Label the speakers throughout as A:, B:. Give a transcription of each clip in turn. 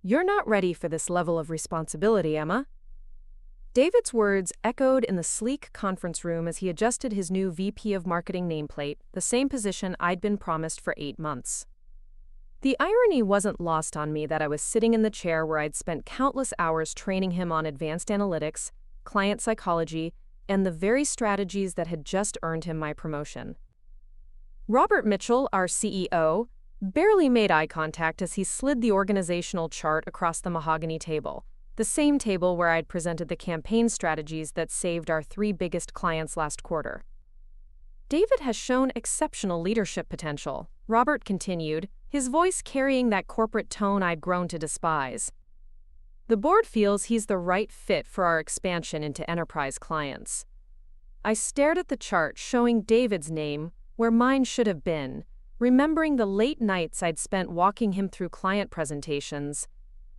A: You're not ready for this level of responsibility, Emma. David's words echoed in the sleek conference room as he adjusted his new VP of Marketing nameplate, the same position I'd been promised for 8 months. The irony wasn't lost on me that I was sitting in the chair where I'd spent countless hours training him on advanced analytics, client psychology, and the very strategies that had just earned him my promotion. Robert Mitchell, our CEO, barely made eye contact as he slid the organizational chart across the mahogany table, the same table where I'd presented the campaign strategies that saved our 3 biggest clients last quarter. David has shown exceptional leadership potential, Robert continued, his voice carrying that corporate tone I'd grown to despise. The board feels he's the right fit for our expansion into enterprise clients. I stared at the chart showing David's name where mine should have been, remembering the late nights I'd spent walking him through client presentations,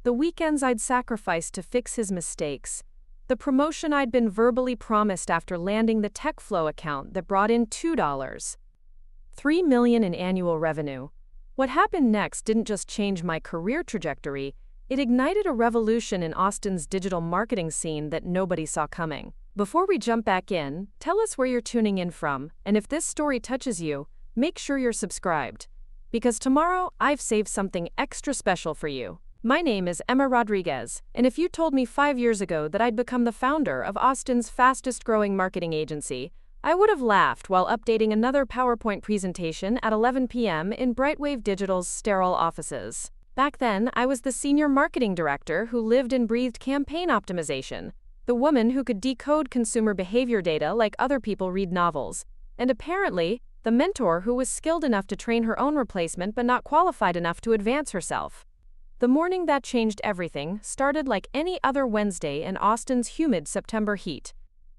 A: the weekends I'd sacrificed to fix his mistakes, the promotion I'd been verbally promised after landing the TechFlow account that brought in $3 million in annual revenue. What happened next didn't just change my career trajectory, it ignited a revolution in Austin's digital marketing scene that nobody saw coming. Before we jump back in, tell us where you're tuning in from, and if this story touches you, make sure you're subscribed. Because tomorrow, I've saved something extra special for you. My name is Emma Rodriguez, and if you told me 5 years ago that I'd become the founder of Austin's fastest-growing marketing agency, I would have laughed while updating another PowerPoint presentation at 11 p.m. in Brightwave Digital's sterile offices. Back then, I was the senior marketing director who lived and breathed campaign optimization, the woman who could decode consumer behavior data like other people read novels, and apparently, the mentor who was skilled enough to train her own replacement but not qualified enough to advance herself. The morning that changed everything started like any other Wednesday in Austin's humid September heat.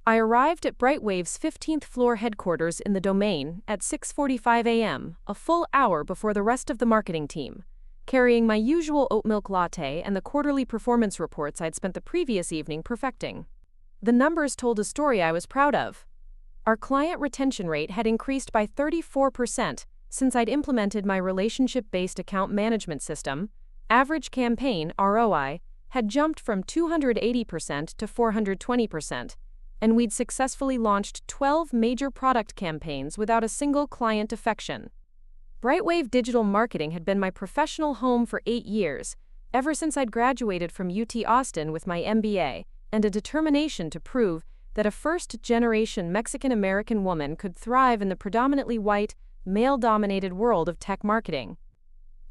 A: I arrived at Brightwave's 15th floor headquarters in the Domain at 6:45 a.m., a full hour before the rest of the marketing team, carrying my usual oat milk latte and the quarterly performance reports I'd spent the previous evening perfecting. The numbers told a story I was proud of. Our client retention rate had increased by 34% since I'd implemented my relationship-based account management system. Average campaign ROI had jumped from 280% to 420%, and we'd successfully launched 12 major product campaigns without a single client defection. Brightwave Digital Marketing had been my professional home for 8 years, ever since I'd graduated from UT Austin with my MBA, and a determination to prove that a first-generation Mexican-American woman could thrive in the predominantly white, male-dominated world of tech marketing.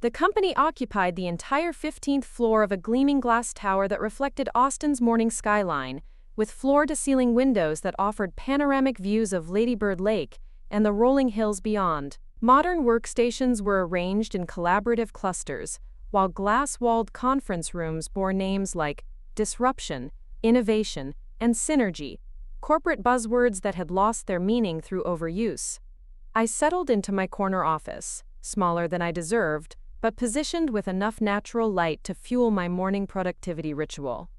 A: The company occupied the entire 15th floor of a gleaming glass tower that reflected Austin's morning skyline, with floor-to-ceiling windows that offered panoramic views of Lady Bird Lake and the rolling hills beyond. Modern workstations were arranged in collaborative clusters, while glass-walled conference rooms bore names like disruption, innovation, and synergy, corporate buzzwords that had lost their meaning through overuse. I settled into my corner office, smaller than I deserved, but positioned with enough natural light to fuel my morning productivity ritual.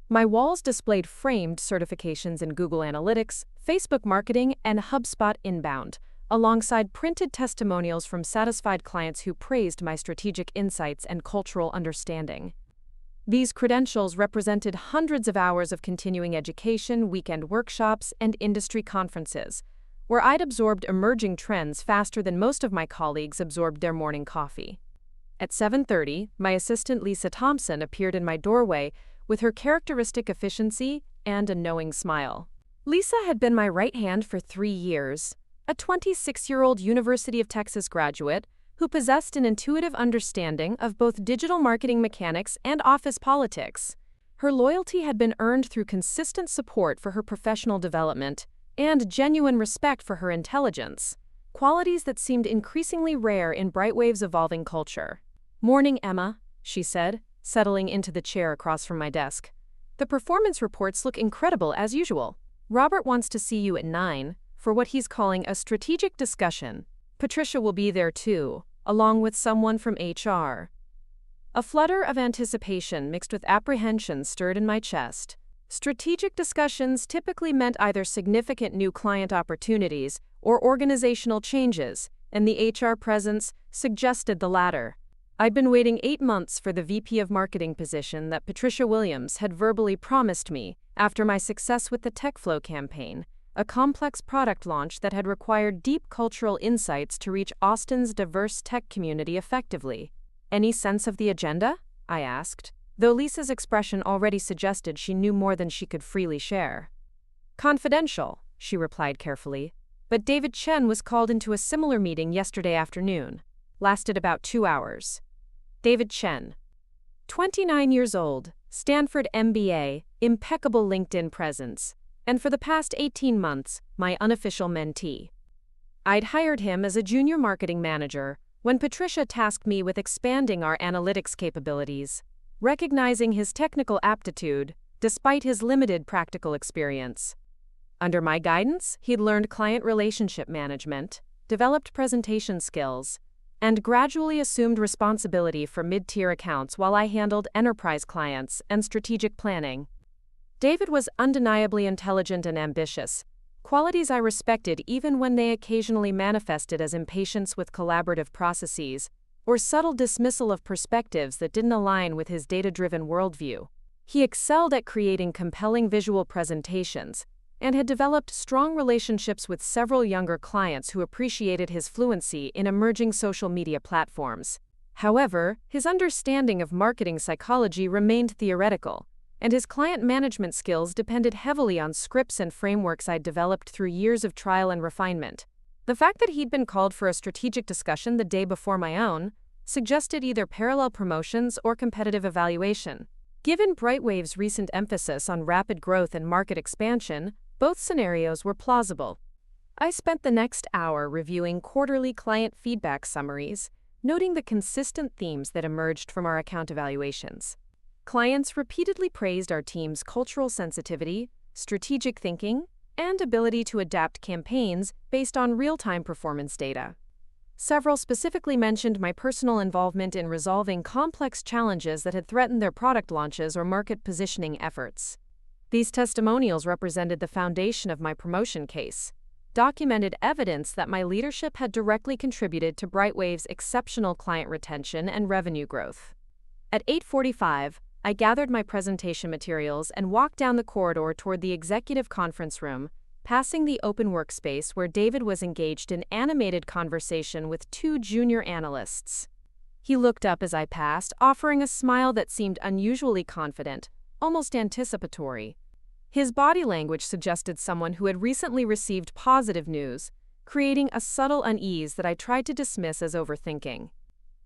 A: My walls displayed framed certifications in Google Analytics, Facebook Marketing, and HubSpot Inbound, alongside printed testimonials from satisfied clients who praised my strategic insights and cultural understanding. These credentials represented hundreds of hours of continuing education, weekend workshops, and industry conferences, where I'd absorbed emerging trends faster than most of my colleagues absorbed their morning coffee. At 7:30, my assistant Lisa Thompson appeared in my doorway with her characteristic efficiency and a knowing smile. Lisa had been my right hand for 3 years, a 26-year-old University of Texas graduate who possessed an intuitive understanding of both digital marketing mechanics and office politics. Her loyalty had been earned through consistent support for her professional development and genuine respect for her intelligence, qualities that seemed increasingly rare in Brightwave's evolving culture. "Morning, Emma," she said, settling into the chair across from my desk. "The performance reports look incredible as usual. Robert wants to see you at 9 for what he's calling a strategic discussion. Patricia will be there too, along with someone from HR." A flutter of anticipation mixed with apprehension stirred in my chest. Strategic discussions typically meant either significant new client opportunities or organizational changes, and the HR presence suggested the latter. I'd been waiting 8 months for the VP of Marketing position that Patricia Williams had verbally promised me after my success with the TechFlow campaign, a complex product launch that had required deep cultural insights to reach Austin's diverse tech community effectively. Any sense of the agenda? I asked, though Lisa's expression already suggested she knew more than she could freely share. Confidential, she replied carefully, but David Chen was called into a similar meeting yesterday afternoon. Lasted about 2 hours. David Chen, 29 years old, Stanford MBA, impeccable LinkedIn presence, and for the past 18 months, my unofficial mentee. I'd hired him as a junior marketing manager when Patricia tasked me with expanding our analytics capabilities, recognizing his technical aptitude despite his limited practical experience. Under my guidance, he'd learned client relationship management, developed presentation skills, and gradually assumed responsibility for mid-tier accounts while I handled enterprise clients and strategic planning. David was undeniably intelligent and ambitious, qualities I respected even when they occasionally manifested as impatience with collaborative processes or subtle dismissal of perspectives that didn't align with his data-driven worldview. He excelled at creating compelling visual presentations and had developed strong relationships with several younger clients who appreciated his fluency in emerging social media platforms. However, his understanding of marketing psychology remained theoretical, and his client management skills depended heavily on scripts and frameworks I'd developed through years of trial and refinement. The fact that he'd been called for a strategic discussion the day before my own suggested either parallel promotions or competitive evaluation. Given Brightwave's recent emphasis on rapid growth and market expansion, both scenarios were plausible. I spent the next hour reviewing quarterly client feedback summaries, noting the consistent themes that emerged from our account evaluations. Clients repeatedly praised our team's cultural sensitivity, strategic thinking, and ability to adapt campaigns based on real-time performance data. Several specifically mentioned my personal involvement in resolving complex challenges that had threatened their product launches or market positioning efforts. These testimonials represented the foundation of my promotion case, documented evidence that my leadership had directly contributed to Brightwave's exceptional client retention and revenue growth. At 8:45, I gathered my presentation materials and walked down the corridor toward the executive conference room, passing the open workspace where David was engaged in animated conversation with 2 junior analysts. He looked up as I passed, offering a smile that seemed unusually confident, almost anticipatory. His body language suggested someone who had recently received positive news, creating a subtle unease that I tried to dismiss as overthinking.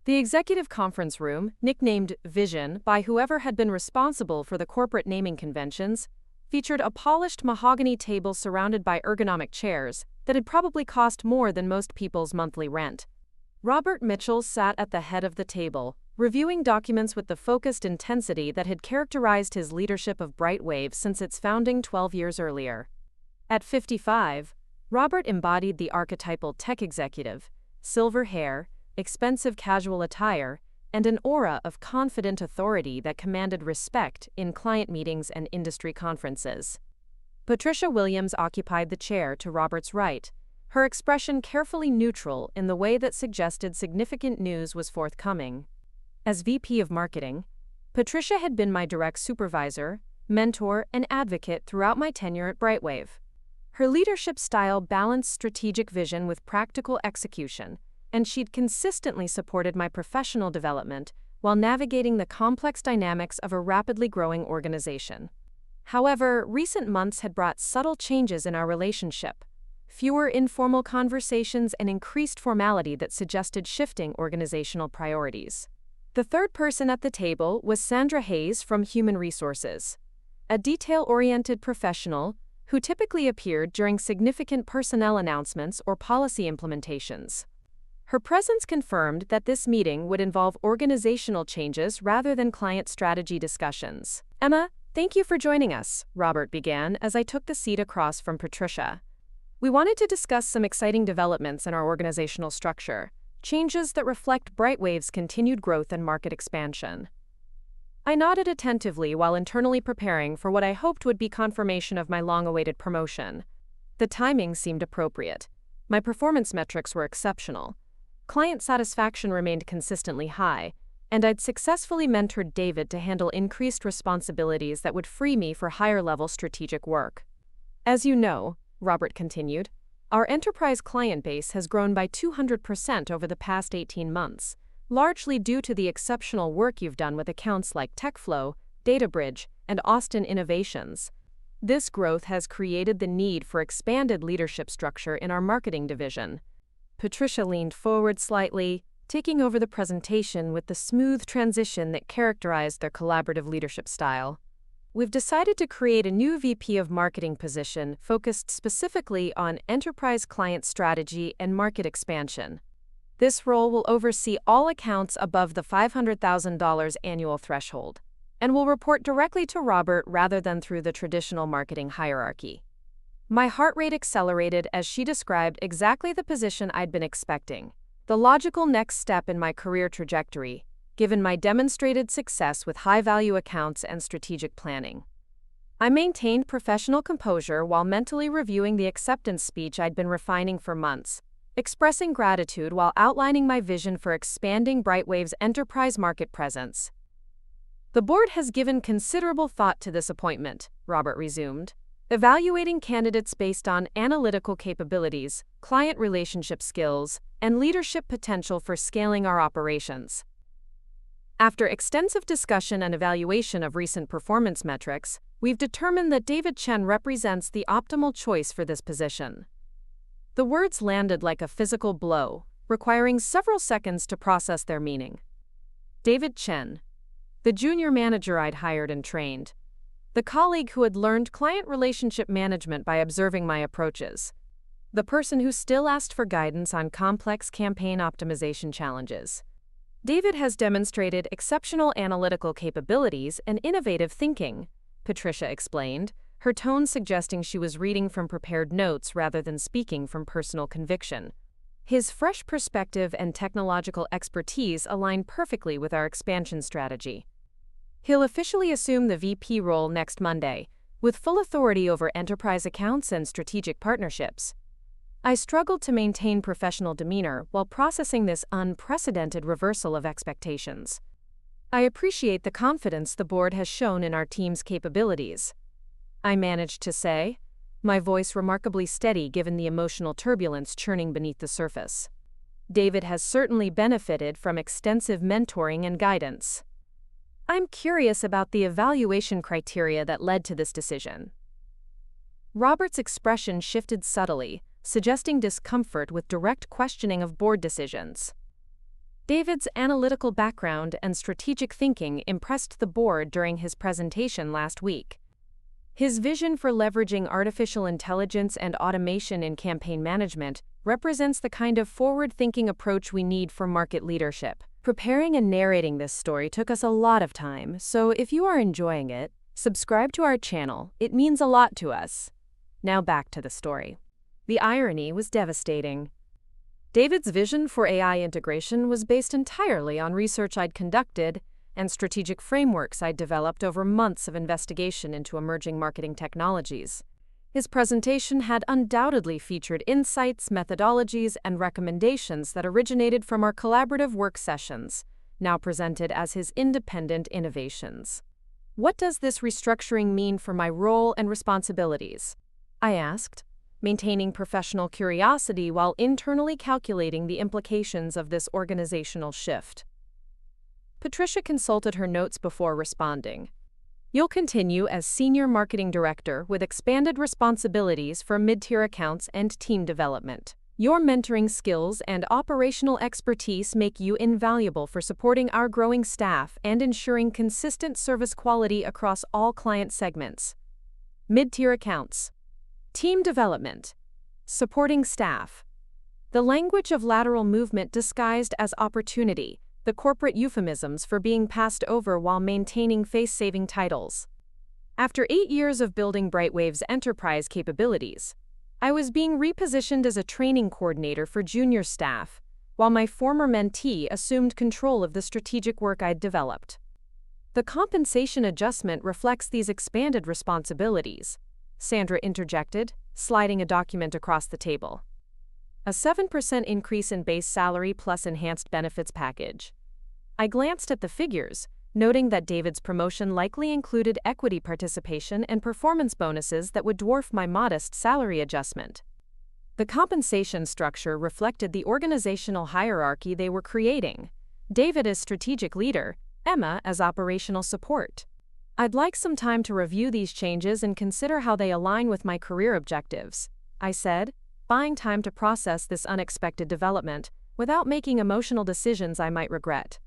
A: The executive conference room, nicknamed Vision by whoever had been responsible for the corporate naming conventions, featured a polished mahogany table surrounded by ergonomic chairs that had probably cost more than most people's monthly rent. Robert Mitchell sat at the head of the table, reviewing documents with the focused intensity that had characterized his leadership of Brightwave since its founding 12 years earlier. At 55, Robert embodied the archetypal tech executive: silver hair, expensive casual attire, and an aura of confident authority that commanded respect in client meetings and industry conferences. Patricia Williams occupied the chair to Robert's right, her expression carefully neutral in the way that suggested significant news was forthcoming. As VP of Marketing, Patricia had been my direct supervisor, mentor, and advocate throughout my tenure at Brightwave. Her leadership style balanced strategic vision with practical execution, and she'd consistently supported my professional development while navigating the complex dynamics of a rapidly growing organization. However, recent months had brought subtle changes in our relationship, fewer informal conversations and increased formality that suggested shifting organizational priorities. The third person at the table was Sandra Hayes from Human Resources, a detail-oriented professional who typically appeared during significant personnel announcements or policy implementations. Her presence confirmed that this meeting would involve organizational changes rather than client strategy discussions. "Emma, thank you for joining us," Robert began as I took the seat across from Patricia. "We wanted to discuss some exciting developments in our organizational structure, changes that reflect Brightwave's continued growth and market expansion." I nodded attentively while internally preparing for what I hoped would be confirmation of my long-awaited promotion. The timing seemed appropriate. My performance metrics were exceptional. Client satisfaction remained consistently high, and I'd successfully mentored David to handle increased responsibilities that would free me for higher-level strategic work. As you know, Robert continued, our enterprise client base has grown by 200% over the past 18 months, largely due to the exceptional work you've done with accounts like TechFlow, DataBridge, and Austin Innovations. This growth has created the need for expanded leadership structure in our marketing division. Patricia leaned forward slightly, taking over the presentation with the smooth transition that characterized their collaborative leadership style. We've decided to create a new VP of Marketing position focused specifically on enterprise client strategy and market expansion. This role will oversee all accounts above the $500,000 annual threshold, and will report directly to Robert rather than through the traditional marketing hierarchy. My heart rate accelerated as she described exactly the position I'd been expecting, the logical next step in my career trajectory, given my demonstrated success with high-value accounts and strategic planning. I maintained professional composure while mentally reviewing the acceptance speech I'd been refining for months, expressing gratitude while outlining my vision for expanding Brightwave's enterprise market presence. The board has given considerable thought to this appointment, Robert resumed, evaluating candidates based on analytical capabilities, client relationship skills, and leadership potential for scaling our operations. After extensive discussion and evaluation of recent performance metrics, we've determined that David Chen represents the optimal choice for this position. The words landed like a physical blow, requiring several seconds to process their meaning. David Chen, the junior manager I'd hired and trained, the colleague who had learned client relationship management by observing my approaches, the person who still asked for guidance on complex campaign optimization challenges. David has demonstrated exceptional analytical capabilities and innovative thinking, Patricia explained, her tone suggesting she was reading from prepared notes rather than speaking from personal conviction. His fresh perspective and technological expertise align perfectly with our expansion strategy. He'll officially assume the VP role next Monday, with full authority over enterprise accounts and strategic partnerships. I struggled to maintain professional demeanor while processing this unprecedented reversal of expectations. I appreciate the confidence the board has shown in our team's capabilities, I managed to say, my voice remarkably steady given the emotional turbulence churning beneath the surface. David has certainly benefited from extensive mentoring and guidance. I'm curious about the evaluation criteria that led to this decision. Robert's expression shifted subtly, suggesting discomfort with direct questioning of board decisions. David's analytical background and strategic thinking impressed the board during his presentation last week. His vision for leveraging artificial intelligence and automation in campaign management represents the kind of forward-thinking approach we need for market leadership. Preparing and narrating this story took us a lot of time, so if you are enjoying it, subscribe to our channel. It means a lot to us. Now back to the story. The irony was devastating. David's vision for AI integration was based entirely on research I'd conducted and strategic frameworks I'd developed over months of investigation into emerging marketing technologies. His presentation had undoubtedly featured insights, methodologies, and recommendations that originated from our collaborative work sessions, now presented as his independent innovations. What does this restructuring mean for my role and responsibilities? I asked, maintaining professional curiosity while internally calculating the implications of this organizational shift. Patricia consulted her notes before responding. You'll continue as Senior Marketing Director with expanded responsibilities for mid-tier accounts and team development. Your mentoring skills and operational expertise make you invaluable for supporting our growing staff and ensuring consistent service quality across all client segments. Mid-tier accounts. Team development. Supporting staff. The language of lateral movement disguised as opportunity, the corporate euphemisms for being passed over while maintaining face-saving titles. After 8 years of building Brightwave's enterprise capabilities, I was being repositioned as a training coordinator for junior staff, while my former mentee assumed control of the strategic work I'd developed. The compensation adjustment reflects these expanded responsibilities, Sandra interjected, sliding a document across the table. A 7% increase in base salary plus enhanced benefits package. I glanced at the figures, noting that David's promotion likely included equity participation and performance bonuses that would dwarf my modest salary adjustment. The compensation structure reflected the organizational hierarchy they were creating. David as strategic leader, Emma as operational support. I'd like some time to review these changes and consider how they align with my career objectives, I said, buying time to process this unexpected development without making emotional decisions I might regret.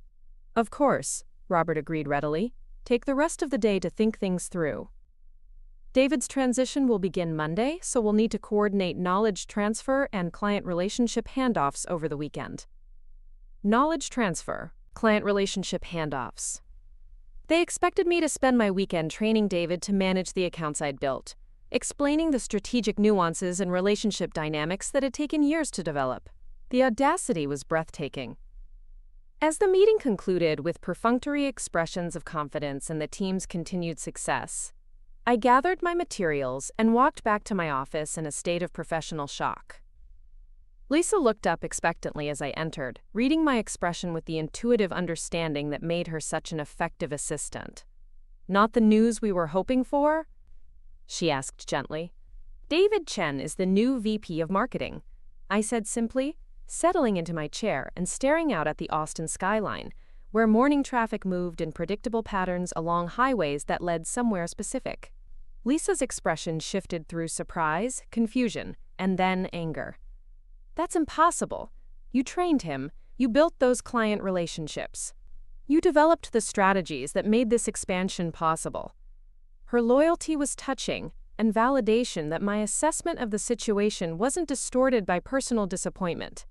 A: Of course, Robert agreed readily. Take the rest of the day to think things through. David's transition will begin Monday, so we'll need to coordinate knowledge transfer and client relationship handoffs over the weekend. Knowledge transfer, client relationship handoffs. They expected me to spend my weekend training David to manage the accounts I'd built, explaining the strategic nuances and relationship dynamics that had taken years to develop. The audacity was breathtaking. As the meeting concluded with perfunctory expressions of confidence in the team's continued success, I gathered my materials and walked back to my office in a state of professional shock. Lisa looked up expectantly as I entered, reading my expression with the intuitive understanding that made her such an effective assistant. "Not the news we were hoping for?" she asked gently. "David Chen is the new VP of Marketing," I said simply, settling into my chair and staring out at the Austin skyline, where morning traffic moved in predictable patterns along highways that led somewhere specific. Lisa's expression shifted through surprise, confusion, and then anger. "That's impossible. You trained him. You built those client relationships. You developed the strategies that made this expansion possible." Her loyalty was touching, and validation that my assessment of the situation wasn't distorted by personal disappointment.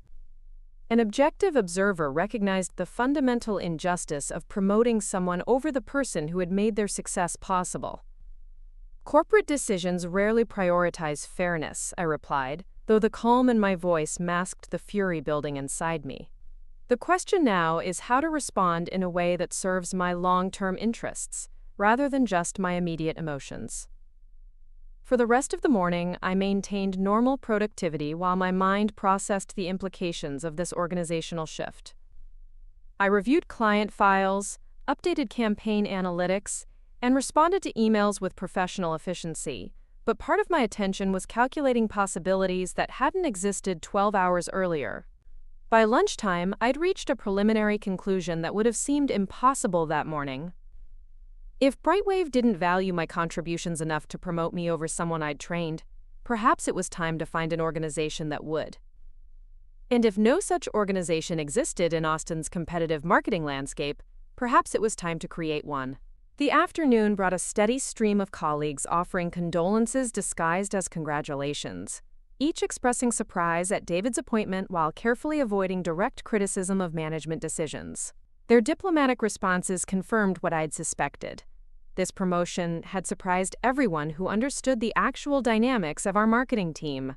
A: An objective observer recognized the fundamental injustice of promoting someone over the person who had made their success possible. "Corporate decisions rarely prioritize fairness," I replied, though the calm in my voice masked the fury building inside me. "The question now is how to respond in a way that serves my long-term interests, rather than just my immediate emotions." For the rest of the morning, I maintained normal productivity while my mind processed the implications of this organizational shift. I reviewed client files, updated campaign analytics, and responded to emails with professional efficiency, but part of my attention was calculating possibilities that hadn't existed 12 hours earlier. By lunchtime, I'd reached a preliminary conclusion that would have seemed impossible that morning. If Brightwave didn't value my contributions enough to promote me over someone I'd trained, perhaps it was time to find an organization that would. And if no such organization existed in Austin's competitive marketing landscape, perhaps it was time to create one. The afternoon brought a steady stream of colleagues offering condolences disguised as congratulations, each expressing surprise at David's appointment while carefully avoiding direct criticism of management decisions. Their diplomatic responses confirmed what I'd suspected. This promotion had surprised everyone who understood the actual dynamics of our marketing team.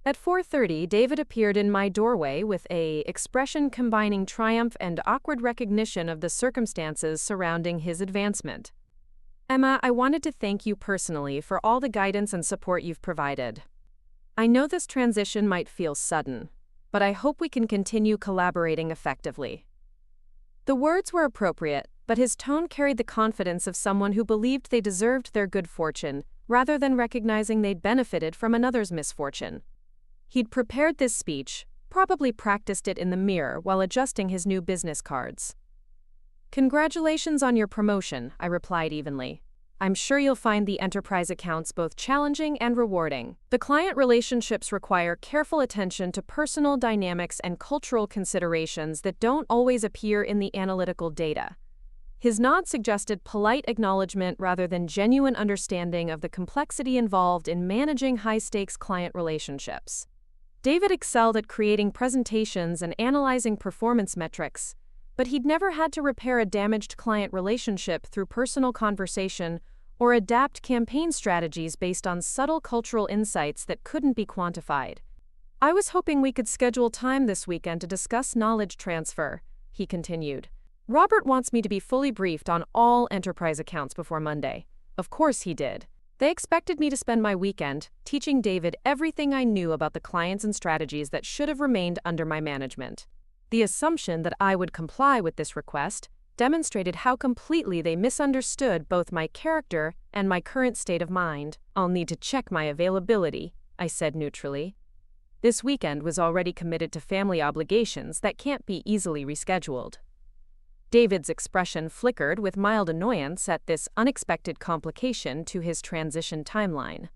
A: At 4:30, David appeared in my doorway with an expression combining triumph and awkward recognition of the circumstances surrounding his advancement. "Emma, I wanted to thank you personally for all the guidance and support you've provided. I know this transition might feel sudden, but I hope we can continue collaborating effectively." The words were appropriate, but his tone carried the confidence of someone who believed they deserved their good fortune, rather than recognizing they'd benefited from another's misfortune. He'd prepared this speech, probably practiced it in the mirror while adjusting his new business cards. "Congratulations on your promotion," I replied evenly. "I'm sure you'll find the enterprise accounts both challenging and rewarding. The client relationships require careful attention to personal dynamics and cultural considerations that don't always appear in the analytical data." His nod suggested polite acknowledgement rather than genuine understanding of the complexity involved in managing high-stakes client relationships. David excelled at creating presentations and analyzing performance metrics, but he'd never had to repair a damaged client relationship through personal conversation or adapt campaign strategies based on subtle cultural insights that couldn't be quantified. "I was hoping we could schedule time this weekend to discuss knowledge transfer," he continued. "Robert wants me to be fully briefed on all enterprise accounts before Monday." Of course he did. They expected me to spend my weekend teaching David everything I knew about the clients and strategies that should have remained under my management. The assumption that I would comply with this request demonstrated how completely they misunderstood both my character and my current state of mind. "I'll need to check my availability," I said neutrally. This weekend was already committed to family obligations that can't be easily rescheduled. David's expression flickered with mild annoyance at this unexpected complication to his transition timeline.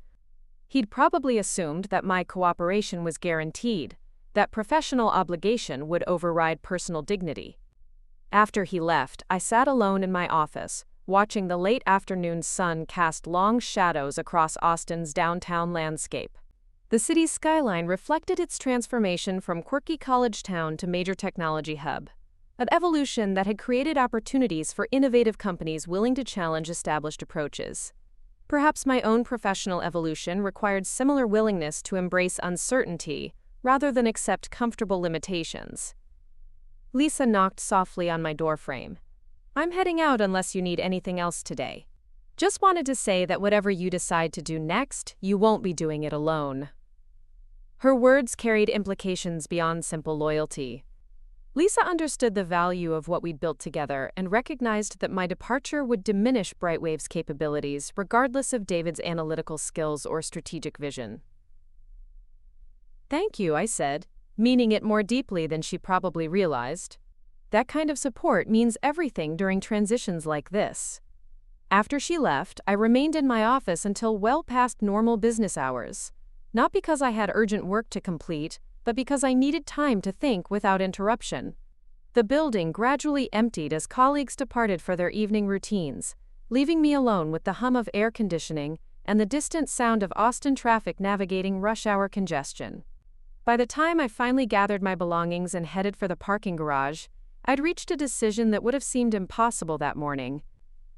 A: He'd probably assumed that my cooperation was guaranteed, that professional obligation would override personal dignity. After he left, I sat alone in my office, watching the late afternoon sun cast long shadows across Austin's downtown landscape. The city's skyline reflected its transformation from quirky college town to major technology hub, an evolution that had created opportunities for innovative companies willing to challenge established approaches. Perhaps my own professional evolution required similar willingness to embrace uncertainty rather than accept comfortable limitations. Lisa knocked softly on my doorframe. "I'm heading out unless you need anything else today. Just wanted to say that whatever you decide to do next, you won't be doing it alone." Her words carried implications beyond simple loyalty. Lisa understood the value of what we'd built together and recognized that my departure would diminish Brightwave's capabilities regardless of David's analytical skills or strategic vision. "Thank you," I said, meaning it more deeply than she probably realized. That kind of support means everything during transitions like this. After she left, I remained in my office until well past normal business hours. Not because I had urgent work to complete, but because I needed time to think without interruption. The building gradually emptied as colleagues departed for their evening routines, leaving me alone with the hum of air conditioning and the distant sound of Austin traffic navigating rush hour congestion. By the time I finally gathered my belongings and headed for the parking garage, I'd reached a decision that would have seemed impossible that morning.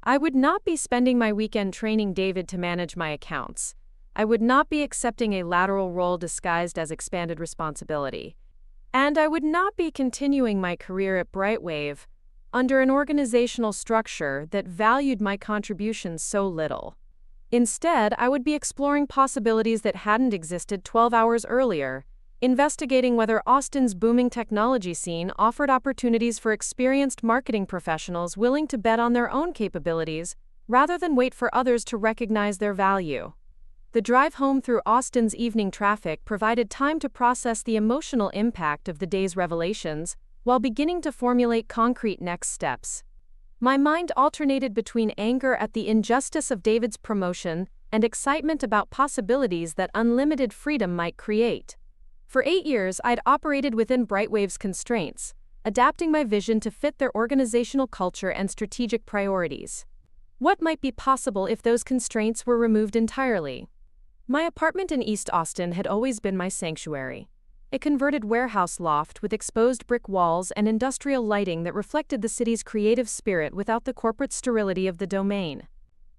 A: I would not be spending my weekend training David to manage my accounts. I would not be accepting a lateral role disguised as expanded responsibility. And I would not be continuing my career at Brightwave under an organizational structure that valued my contributions so little. Instead, I would be exploring possibilities that hadn't existed 12 hours earlier, investigating whether Austin's booming technology scene offered opportunities for experienced marketing professionals willing to bet on their own capabilities rather than wait for others to recognize their value. The drive home through Austin's evening traffic provided time to process the emotional impact of the day's revelations while beginning to formulate concrete next steps. My mind alternated between anger at the injustice of David's promotion and excitement about possibilities that unlimited freedom might create. For 8 years, I'd operated within Brightwave's constraints, adapting my vision to fit their organizational culture and strategic priorities. What might be possible if those constraints were removed entirely? My apartment in East Austin had always been my sanctuary. A converted warehouse loft with exposed brick walls and industrial lighting that reflected the city's creative spirit without the corporate sterility of the domain.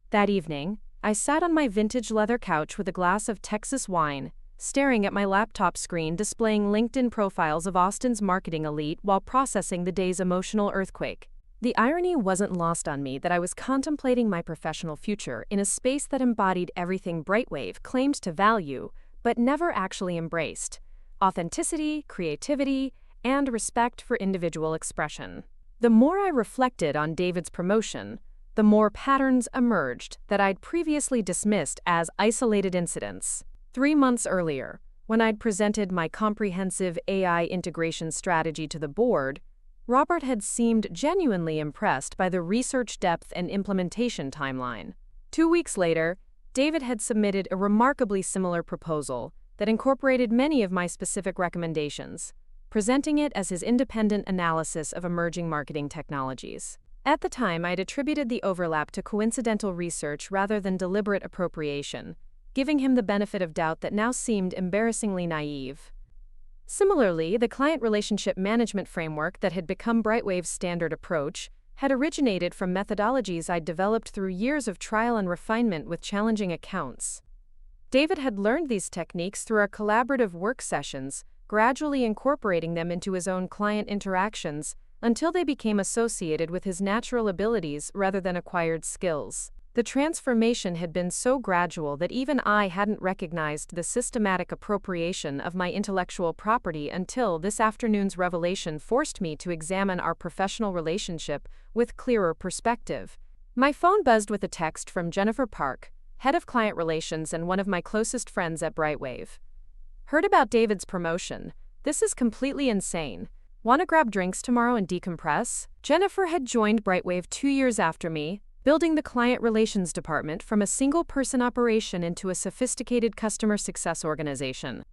A: That evening, I sat on my vintage leather couch with a glass of Texas wine, staring at my laptop screen displaying LinkedIn profiles of Austin's marketing elite while processing the day's emotional earthquake. The irony wasn't lost on me that I was contemplating my professional future in a space that embodied everything Brightwave claimed to value, but never actually embraced: authenticity, creativity, and respect for individual expression. The more I reflected on David's promotion, the more patterns emerged that I'd previously dismissed as isolated incidents. 3 months earlier, when I'd presented my comprehensive AI integration strategy to the board, Robert had seemed genuinely impressed by the research depth and implementation timeline. 2 weeks later, David had submitted a remarkably similar proposal that incorporated many of my specific recommendations, presenting it as his independent analysis of emerging marketing technologies. At the time, I'd attributed the overlap to coincidental research rather than deliberate appropriation, giving him the benefit of doubt that now seemed embarrassingly naive. Similarly, the client relationship management framework that had become Brightwave's standard approach had originated from methodologies I'd developed through years of trial and refinement with challenging accounts. David had learned these techniques through our collaborative work sessions, gradually incorporating them into his own client interactions until they became associated with his natural abilities rather than acquired skills. The transformation had been so gradual that even I hadn't recognized the systematic appropriation of my intellectual property until this afternoon's revelation forced me to examine our professional relationship with clearer perspective. My phone buzzed with a text from Jennifer Park, head of client relations and one of my closest friends at Brightwave. Heard about David's promotion. This is completely insane. Want to grab drinks tomorrow and decompress? Jennifer had joined Brightwave 2 years after me, building the client relations department from a single-person operation into a sophisticated customer success organization.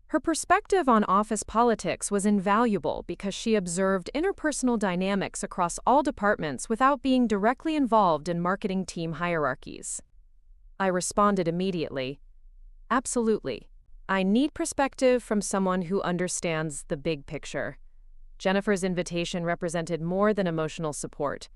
A: Her perspective on office politics was invaluable because she observed interpersonal dynamics across all departments without being directly involved in marketing team hierarchies. I responded immediately. Absolutely. I need perspective from someone who understands the big picture. Jennifer's invitation represented more than emotional support.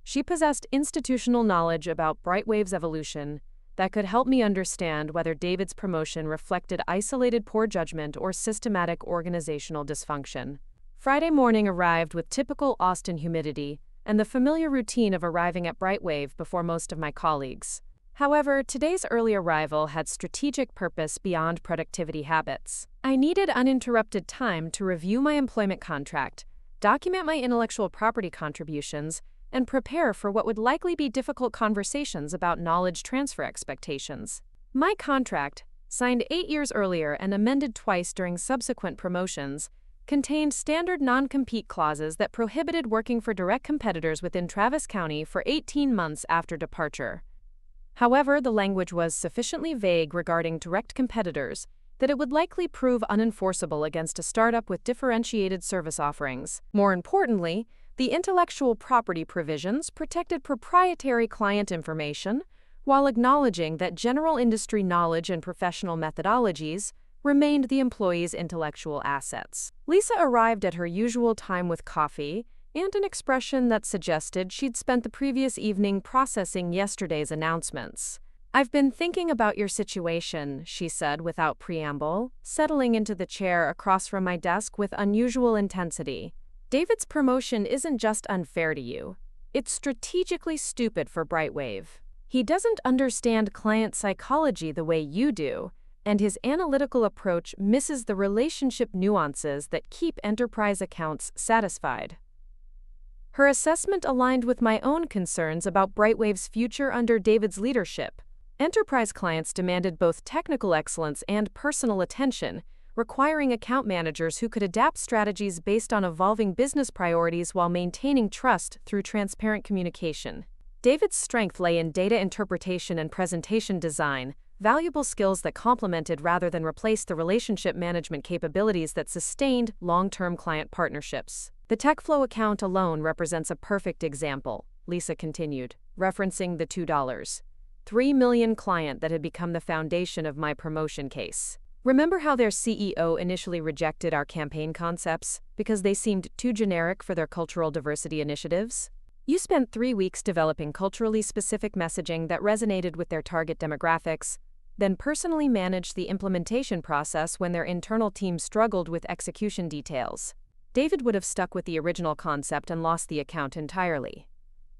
A: She possessed institutional knowledge about Brightwave's evolution that could help me understand whether David's promotion reflected isolated poor judgment or systematic organizational dysfunction. Friday morning arrived with typical Austin humidity and the familiar routine of arriving at Brightwave before most of my colleagues. However, today's early arrival had strategic purpose beyond productivity habits. I needed uninterrupted time to review my employment contract, document my intellectual property contributions, and prepare for what would likely be difficult conversations about knowledge transfer expectations. My contract, signed 8 years earlier and amended twice during subsequent promotions, contained standard non-compete clauses that prohibited working for direct competitors within Travis County for 18 months after departure. However, the language was sufficiently vague regarding direct competitors that it would likely prove unenforceable against a startup with differentiated service offerings. More importantly, the intellectual property provisions protected proprietary client information while acknowledging that general industry knowledge and professional methodologies remained the employee's intellectual assets. Lisa arrived at her usual time with coffee and an expression that suggested she'd spent the previous evening processing yesterday's announcements. "I've been thinking about your situation," she said without preamble, settling into the chair across from my desk with unusual intensity. "David's promotion isn't just unfair to you. It's strategically stupid for Brightwave. He doesn't understand client psychology the way you do, and his analytical approach misses the relationship nuances that keep enterprise accounts satisfied." Her assessment aligned with my own concerns about Brightwave's future under David's leadership. Enterprise clients demanded both technical excellence and personal attention, requiring account managers who could adapt strategies based on evolving business priorities while maintaining trust through transparent communication. David's strength lay in data interpretation and presentation design, valuable skills that complemented rather than replaced the relationship management capabilities that sustained long-term client partnerships. "The TechFlow account alone represents a perfect example," Lisa continued, referencing the $2.3 million client that had become the foundation of my promotion case. "Remember how their CEO initially rejected our campaign concepts because they seemed too generic for their cultural diversity initiatives? You spent 3 weeks developing culturally specific messaging that resonated with their target demographics, then personally managed the implementation process when their internal team struggled with execution details. David would have stuck with the original concept and lost the account entirely."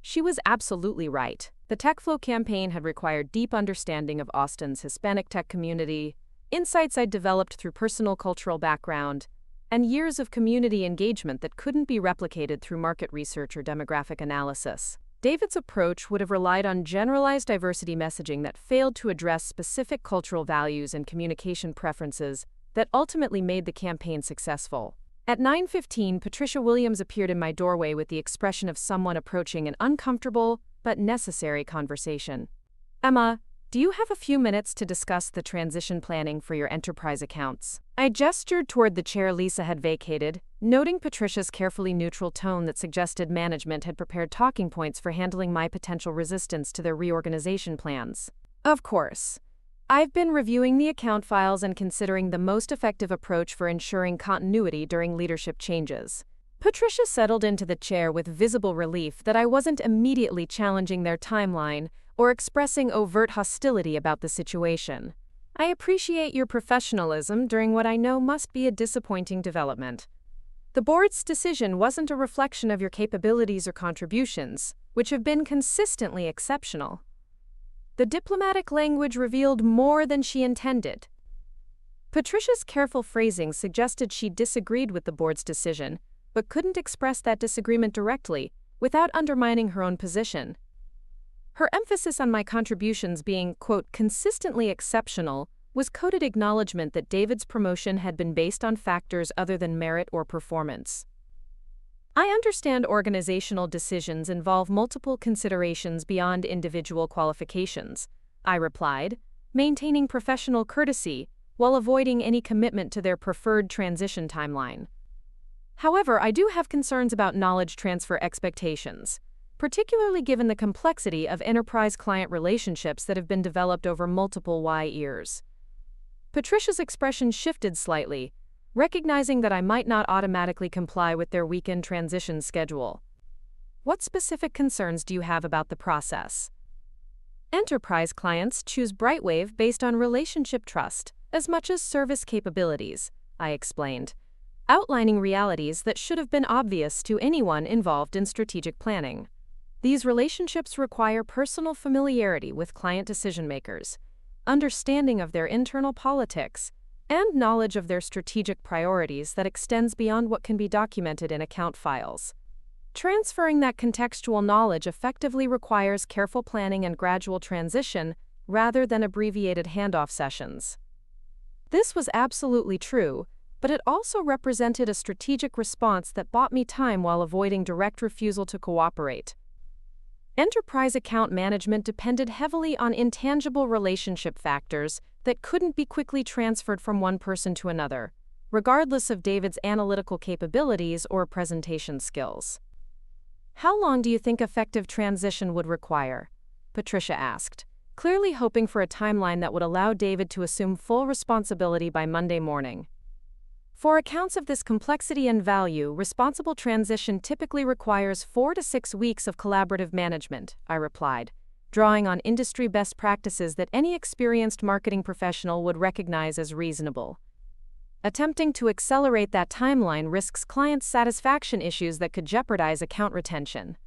A: She was absolutely right. The TechFlow campaign had required deep understanding of Austin's Hispanic tech community, insights I'd developed through personal cultural background, and years of community engagement that couldn't be replicated through market research or demographic analysis. David's approach would have relied on generalized diversity messaging that failed to address specific cultural values and communication preferences that ultimately made the campaign successful. At 9:15, Patricia Williams appeared in my doorway with the expression of someone approaching an uncomfortable but necessary conversation. "Emma, do you have a few minutes to discuss the transition planning for your enterprise accounts?" I gestured toward the chair Lisa had vacated, noting Patricia's carefully neutral tone that suggested management had prepared talking points for handling my potential resistance to their reorganization plans. "Of course. I've been reviewing the account files and considering the most effective approach for ensuring continuity during leadership changes." Patricia settled into the chair with visible relief that I wasn't immediately challenging their timeline or expressing overt hostility about the situation. "I appreciate your professionalism during what I know must be a disappointing development. The board's decision wasn't a reflection of your capabilities or contributions, which have been consistently exceptional. The diplomatic language revealed more than she intended. Patricia's careful phrasing suggested she disagreed with the board's decision, but couldn't express that disagreement directly, without undermining her own position. Her emphasis on my contributions being, quote, consistently exceptional was coded acknowledgement that David's promotion had been based on factors other than merit or performance. I understand organizational decisions involve multiple considerations beyond individual qualifications, I replied, maintaining professional courtesy while avoiding any commitment to their preferred transition timeline. However, I do have concerns about knowledge transfer expectations, particularly given the complexity of enterprise-client relationships that have been developed over multiple years. Patricia's expression shifted slightly, recognizing that I might not automatically comply with their weekend transition schedule. What specific concerns do you have about the process? Enterprise clients choose Brightwave based on relationship trust, as much as service capabilities, I explained, outlining realities that should have been obvious to anyone involved in strategic planning. These relationships require personal familiarity with client decision-makers, understanding of their internal politics, and knowledge of their strategic priorities that extends beyond what can be documented in account files. Transferring that contextual knowledge effectively requires careful planning and gradual transition rather than abbreviated handoff sessions. This was absolutely true, but it also represented a strategic response that bought me time while avoiding direct refusal to cooperate. Enterprise account management depended heavily on intangible relationship factors that couldn't be quickly transferred from one person to another, regardless of David's analytical capabilities or presentation skills. How long do you think effective transition would require? Patricia asked, clearly hoping for a timeline that would allow David to assume full responsibility by Monday morning. For accounts of this complexity and value, responsible transition typically requires 4 to 6 weeks of collaborative management, I replied, drawing on industry best practices that any experienced marketing professional would recognize as reasonable. Attempting to accelerate that timeline risks client satisfaction issues that could jeopardize account retention.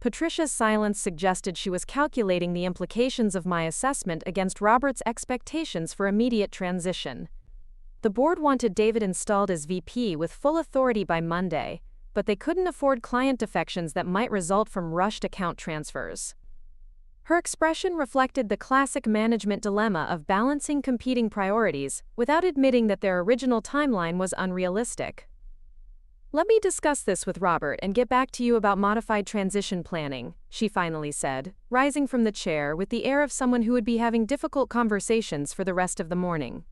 A: Patricia's silence suggested she was calculating the implications of my assessment against Robert's expectations for immediate transition. The board wanted David installed as VP with full authority by Monday, but they couldn't afford client defections that might result from rushed account transfers. Her expression reflected the classic management dilemma of balancing competing priorities without admitting that their original timeline was unrealistic. Let me discuss this with Robert and get back to you about modified transition planning, she finally said, rising from the chair with the air of someone who would be having difficult conversations for the rest of the morning.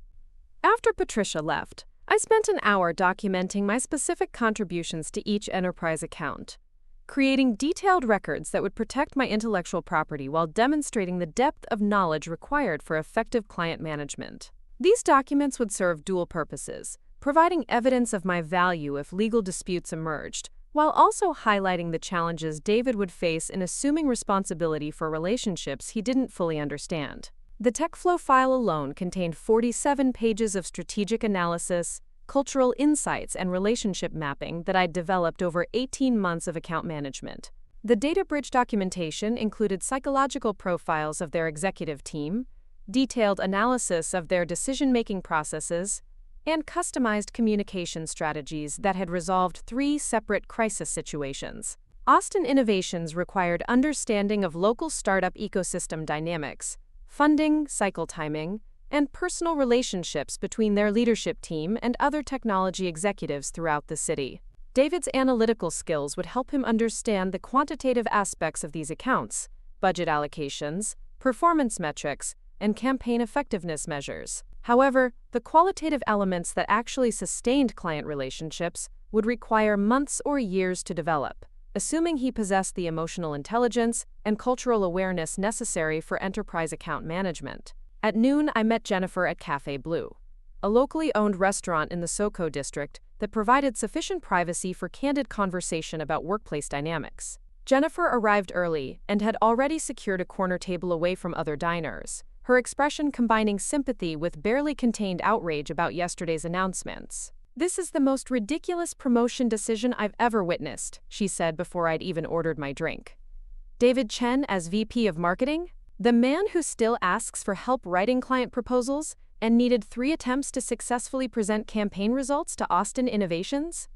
A: After Patricia left, I spent an hour documenting my specific contributions to each enterprise account, creating detailed records that would protect my intellectual property while demonstrating the depth of knowledge required for effective client management. These documents would serve dual purposes, providing evidence of my value if legal disputes emerged, while also highlighting the challenges David would face in assuming responsibility for relationships he didn't fully understand. The TechFlow file alone contained 47 pages of strategic analysis, cultural insights, and relationship mapping that I'd developed over 18 months of account management. The data bridge documentation included psychological profiles of their executive team, detailed analysis of their decision-making processes, and customized communication strategies that had resolved 3 separate crisis situations. Austin Innovations required understanding of local startup ecosystem dynamics, funding, cycle timing, and personal relationships between their leadership team and other technology executives throughout the city. David's analytical skills would help him understand the quantitative aspects of these accounts, budget allocations, performance metrics, and campaign effectiveness measures. However, the qualitative elements that actually sustained client relationships would require months or years to develop, assuming he possessed the emotional intelligence and cultural awareness necessary for enterprise account management. At noon, I met Jennifer at Café Blue, a locally owned restaurant in the SoCo district that provided sufficient privacy for candid conversation about workplace dynamics. Jennifer arrived early and had already secured a corner table away from other diners, her expression combining sympathy with barely contained outrage about yesterday's announcements. "This is the most ridiculous promotion decision I've ever witnessed," she said before I'd even ordered my drink. "David Chen as VP of Marketing? The man who still asks for help writing client proposals and needed 3 attempts to successfully present campaign results to Austin Innovations?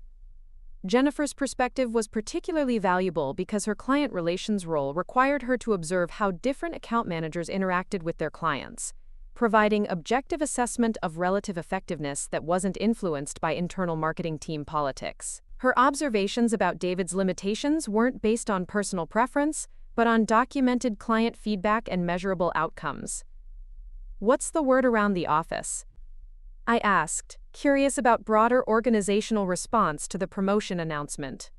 A: Jennifer's perspective was particularly valuable because her client relations role required her to observe how different account managers interacted with their clients, providing objective assessment of relative effectiveness that wasn't influenced by internal marketing team politics. Her observations about David's limitations weren't based on personal preference, but on documented client feedback and measurable outcomes. "What's the word around the office?" I asked, curious about broader organizational response to the promotion announcement.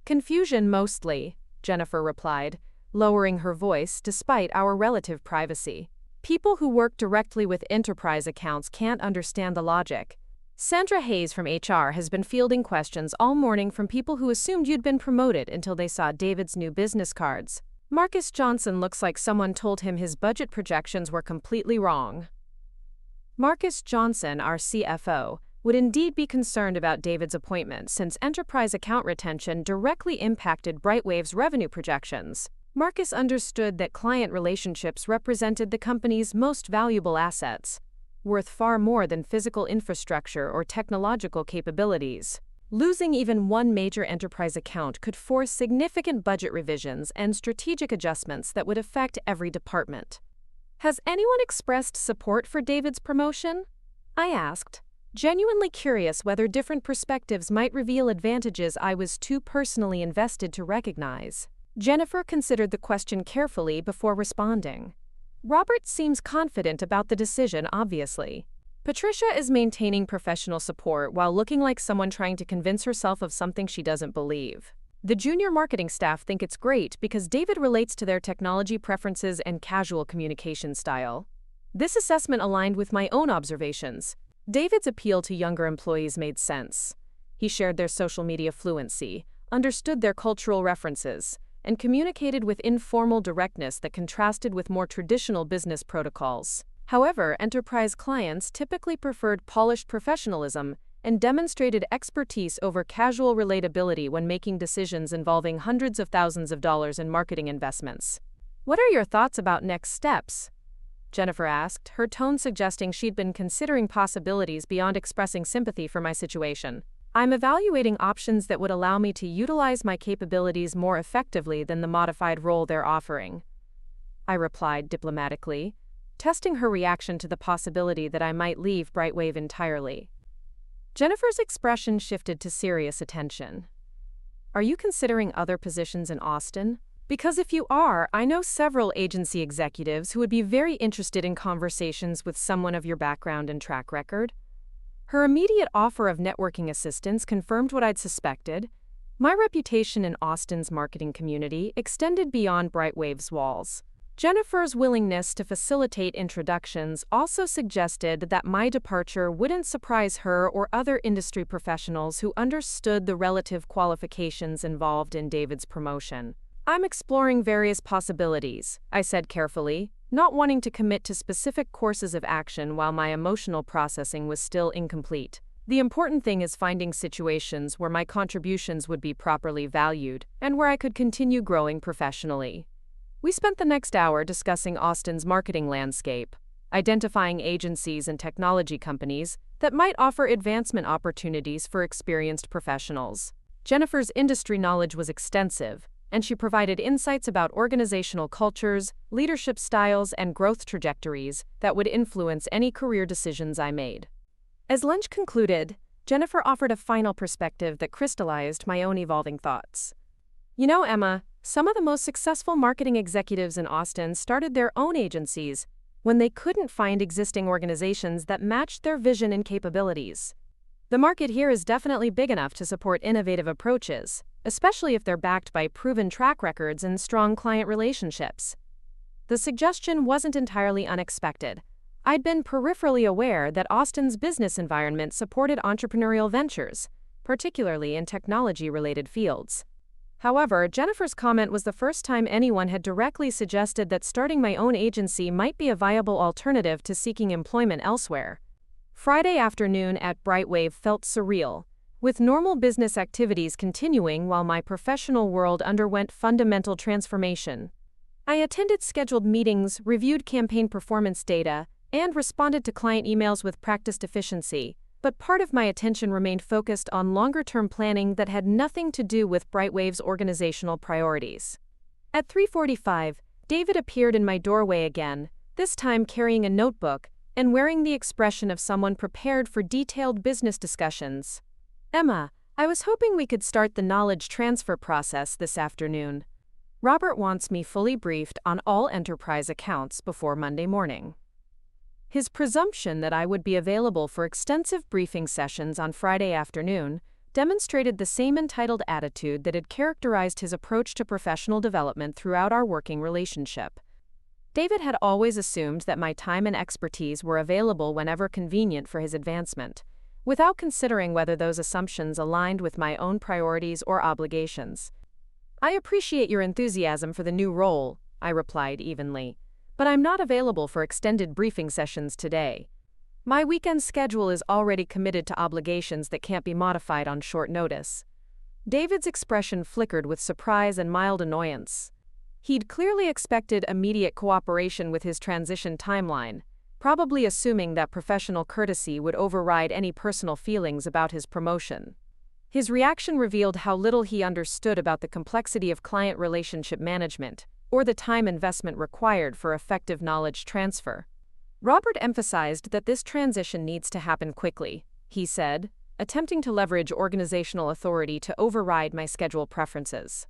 A: "Confusion mostly," Jennifer replied, lowering her voice despite our relative privacy. "People who work directly with enterprise accounts can't understand the logic. Sandra Hayes from HR has been fielding questions all morning from people who assumed you'd been promoted until they saw David's new business cards. Marcus Johnson looks like someone told him his budget projections were completely wrong." Marcus Johnson, our CFO, would indeed be concerned about David's appointment since enterprise account retention directly impacted Brightwave's revenue projections. Marcus understood that client relationships represented the company's most valuable assets, worth far more than physical infrastructure or technological capabilities. Losing even one major enterprise account could force significant budget revisions and strategic adjustments that would affect every department. "Has anyone expressed support for David's promotion?" I asked, genuinely curious whether different perspectives might reveal advantages I was too personally invested to recognize. Jennifer considered the question carefully before responding. "Robert seems confident about the decision, obviously. Patricia is maintaining professional support while looking like someone trying to convince herself of something she doesn't believe. The junior marketing staff think it's great because David relates to their technology preferences and casual communication style. This assessment aligned with my own observations. David's appeal to younger employees made sense. He shared their social media fluency, understood their cultural references, and communicated with informal directness that contrasted with more traditional business protocols. However, enterprise clients typically preferred polished professionalism and demonstrated expertise over casual relatability when making decisions involving hundreds of thousands of dollars in marketing investments." "What are your thoughts about next steps?" Jennifer asked, her tone suggesting she'd been considering possibilities beyond expressing sympathy for my situation. "I'm evaluating options that would allow me to utilize my capabilities more effectively than the modified role they're offering," I replied diplomatically, testing her reaction to the possibility that I might leave Brightwave entirely. Jennifer's expression shifted to serious attention. "Are you considering other positions in Austin? Because if you are, I know several agency executives who would be very interested in conversations with someone of your background and track record." Her immediate offer of networking assistance confirmed what I'd suspected. My reputation in Austin's marketing community extended beyond Brightwave's walls. Jennifer's willingness to facilitate introductions also suggested that my departure wouldn't surprise her or other industry professionals who understood the relative qualifications involved in David's promotion. "I'm exploring various possibilities," I said carefully, not wanting to commit to specific courses of action while my emotional processing was still incomplete. The important thing is finding situations where my contributions would be properly valued and where I could continue growing professionally. We spent the next hour discussing Austin's marketing landscape, identifying agencies and technology companies that might offer advancement opportunities for experienced professionals. Jennifer's industry knowledge was extensive, and she provided insights about organizational cultures, leadership styles, and growth trajectories that would influence any career decisions I made. As lunch concluded, Jennifer offered a final perspective that crystallized my own evolving thoughts. "You know, Emma, some of the most successful marketing executives in Austin started their own agencies when they couldn't find existing organizations that matched their vision and capabilities. The market here is definitely big enough to support innovative approaches, especially if they're backed by proven track records and strong client relationships." The suggestion wasn't entirely unexpected. I'd been peripherally aware that Austin's business environment supported entrepreneurial ventures, particularly in technology-related fields. However, Jennifer's comment was the first time anyone had directly suggested that starting my own agency might be a viable alternative to seeking employment elsewhere. Friday afternoon at Brightwave felt surreal, with normal business activities continuing while my professional world underwent fundamental transformation. I attended scheduled meetings, reviewed campaign performance data, and responded to client emails with practiced efficiency, but part of my attention remained focused on longer-term planning that had nothing to do with Brightwave's organizational priorities. At 3:45, David appeared in my doorway again, this time carrying a notebook and wearing the expression of someone prepared for detailed business discussions. "Emma, I was hoping we could start the knowledge transfer process this afternoon. Robert wants me fully briefed on all enterprise accounts before Monday morning." His presumption that I would be available for extensive briefing sessions on Friday afternoon demonstrated the same entitled attitude that had characterized his approach to professional development throughout our working relationship. David had always assumed that my time and expertise were available whenever convenient for his advancement, without considering whether those assumptions aligned with my own priorities or obligations. "I appreciate your enthusiasm for the new role," I replied evenly, "but I'm not available for extended briefing sessions today. My weekend schedule is already committed to obligations that can't be modified on short notice." David's expression flickered with surprise and mild annoyance. He'd clearly expected immediate cooperation with his transition timeline, probably assuming that professional courtesy would override any personal feelings about his promotion. His reaction revealed how little he understood about the complexity of client relationship management, or the time investment required for effective knowledge transfer. "Robert emphasized that this transition needs to happen quickly," he said, attempting to leverage organizational authority to override my schedule preferences.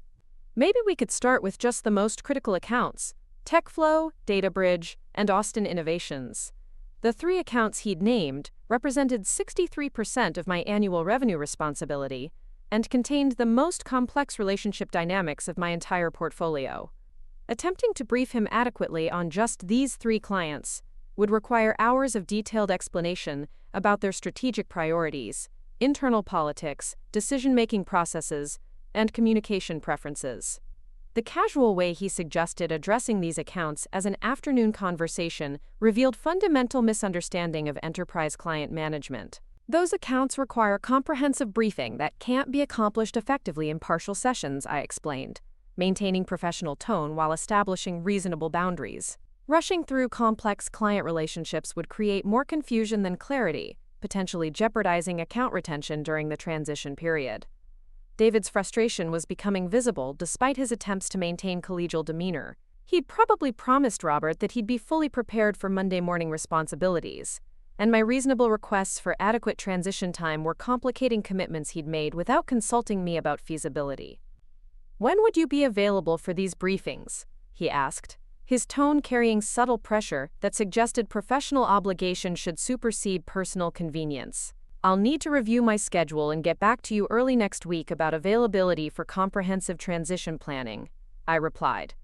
A: "Maybe we could start with just the most critical accounts: TechFlow, DataBridge, and Austin Innovations." The three accounts he'd named represented 63% of my annual revenue responsibility and contained the most complex relationship dynamics of my entire portfolio. Attempting to brief him adequately on just these three clients would require hours of detailed explanation about their strategic priorities, internal politics, decision-making processes, and communication preferences. The casual way he suggested addressing these accounts as an afternoon conversation revealed fundamental misunderstanding of enterprise client management. "Those accounts require comprehensive briefing that can't be accomplished effectively in partial sessions," I explained, maintaining professional tone while establishing reasonable boundaries. "Rushing through complex client relationships would create more confusion than clarity, potentially jeopardizing account retention during the transition period." David's frustration was becoming visible despite his attempts to maintain collegial demeanor. He'd probably promised Robert that he'd be fully prepared for Monday morning responsibilities, and my reasonable requests for adequate transition time were complicating commitments he'd made without consulting me about feasibility. "When would you be available for these briefings?" he asked, his tone carrying subtle pressure that suggested professional obligation should supersede personal convenience. "I'll need to review my schedule and get back to you early next week about availability for comprehensive transition planning," I replied,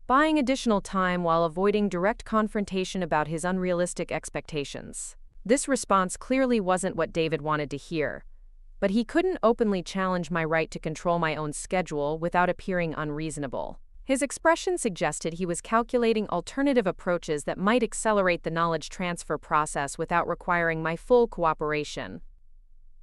A: buying additional time while avoiding direct confrontation about his unrealistic expectations. This response clearly wasn't what David wanted to hear, but he couldn't openly challenge my right to control my own schedule without appearing unreasonable. His expression suggested he was calculating alternative approaches that might accelerate the knowledge transfer process without requiring my full cooperation.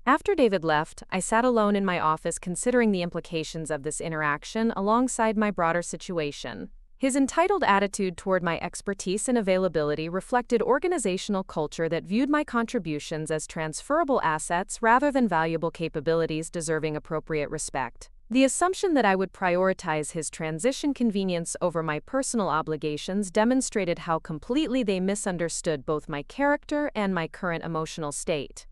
A: After David left, I sat alone in my office considering the implications of this interaction alongside my broader situation. His entitled attitude toward my expertise and availability reflected organizational culture that viewed my contributions as transferable assets rather than valuable capabilities deserving appropriate respect. The assumption that I would prioritize his transition convenience over my personal obligations demonstrated how completely they misunderstood both my character and my current emotional state.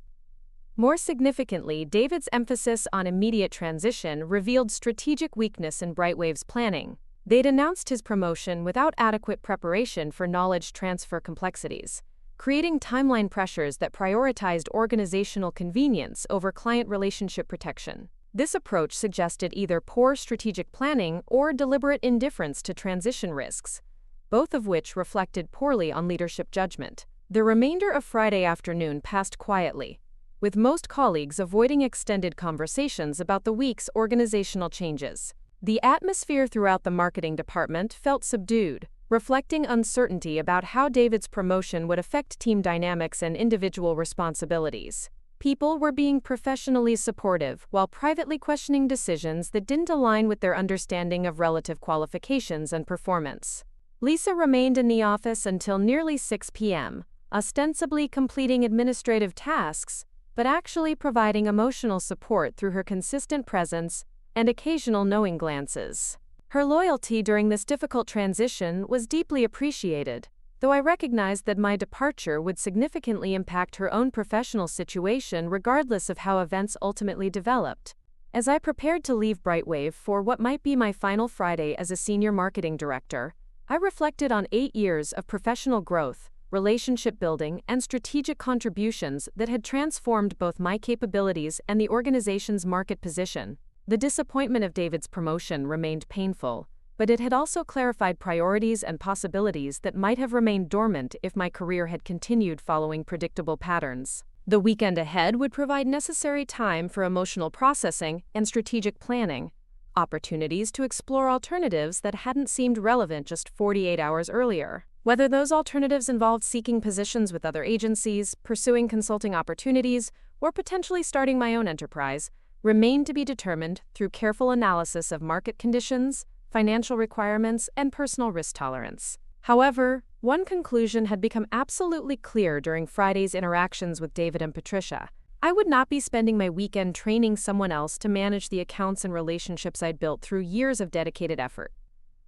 A: More significantly, David's emphasis on immediate transition revealed strategic weakness in Brightwave's planning. They'd announced his promotion without adequate preparation for knowledge transfer complexities, creating timeline pressures that prioritized organizational convenience over client relationship protection. This approach suggested either poor strategic planning or deliberate indifference to transition risks, both of which reflected poorly on leadership judgment. The remainder of Friday afternoon passed quietly, with most colleagues avoiding extended conversations about the week's organizational changes. The atmosphere throughout the marketing department felt subdued, reflecting uncertainty about how David's promotion would affect team dynamics and individual responsibilities. People were being professionally supportive while privately questioning decisions that didn't align with their understanding of relative qualifications and performance. Lisa remained in the office until nearly 6 p.m., ostensibly completing administrative tasks, but actually providing emotional support through her consistent presence and occasional knowing glances. Her loyalty during this difficult transition was deeply appreciated, though I recognized that my departure would significantly impact her own professional situation regardless of how events ultimately developed. As I prepared to leave Brightwave for what might be my final Friday as a senior marketing director, I reflected on 8 years of professional growth, relationship building, and strategic contributions that had transformed both my capabilities and the organization's market position. The disappointment of David's promotion remained painful, but it had also clarified priorities and possibilities that might have remained dormant if my career had continued following predictable patterns. The weekend ahead would provide necessary time for emotional processing and strategic planning, opportunities to explore alternatives that hadn't seemed relevant just 48 hours earlier. Whether those alternatives involved seeking positions with other agencies, pursuing consulting opportunities, or potentially starting my own enterprise, remained to be determined through careful analysis of market conditions, financial requirements, and personal risk tolerance. However, one conclusion had become absolutely clear during Friday's interactions with David and Patricia. I would not be spending my weekend training someone else to manage the accounts and relationships I'd built through years of dedicated effort.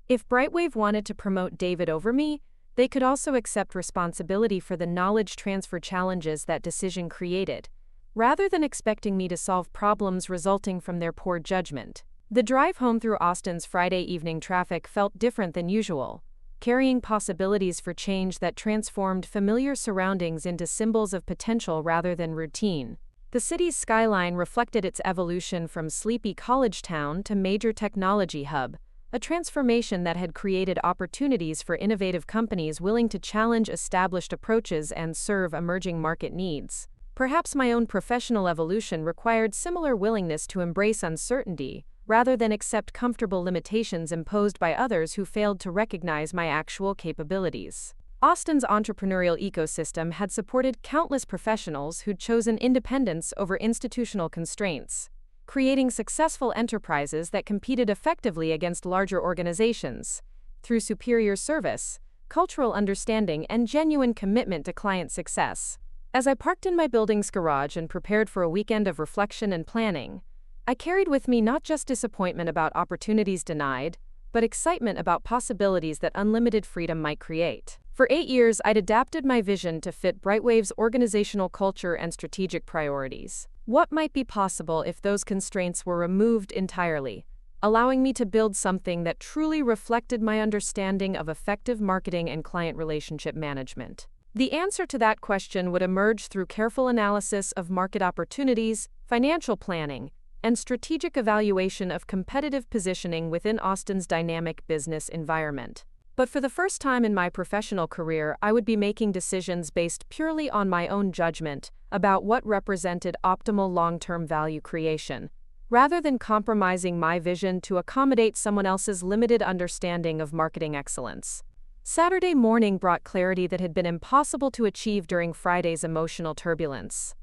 A: If Brightwave wanted to promote David over me, they could also accept responsibility for the knowledge transfer challenges that decision created, rather than expecting me to solve problems resulting from their poor judgment. The drive home through Austin's Friday evening traffic felt different than usual, carrying possibilities for change that transformed familiar surroundings into symbols of potential rather than routine. The city's skyline reflected its evolution from sleepy college town to major technology hub, a transformation that had created opportunities for innovative companies willing to challenge established approaches and serve emerging market needs. Perhaps my own professional evolution required similar willingness to embrace uncertainty, rather than accept comfortable limitations imposed by others who failed to recognize my actual capabilities. Austin's entrepreneurial ecosystem had supported countless professionals who'd chosen independence over institutional constraints, creating successful enterprises that competed effectively against larger organizations. Through superior service, cultural understanding, and genuine commitment to client success. As I parked in my building's garage and prepared for a weekend of reflection and planning, I carried with me not just disappointment about opportunities denied, but excitement about possibilities that unlimited freedom might create. For 8 years, I'd adapted my vision to fit Brightwave's organizational culture and strategic priorities. What might be possible if those constraints were removed entirely, allowing me to build something that truly reflected my understanding of effective marketing and client relationship management? The answer to that question would emerge through careful analysis of market opportunities, financial planning, and strategic evaluation of competitive positioning within Austin's dynamic business environment. But for the first time in my professional career, I would be making decisions based purely on my own judgment about what represented optimal long-term value creation, rather than compromising my vision to accommodate someone else's limited understanding of marketing excellence. Saturday morning brought clarity that had been impossible to achieve during Friday's emotional turbulence.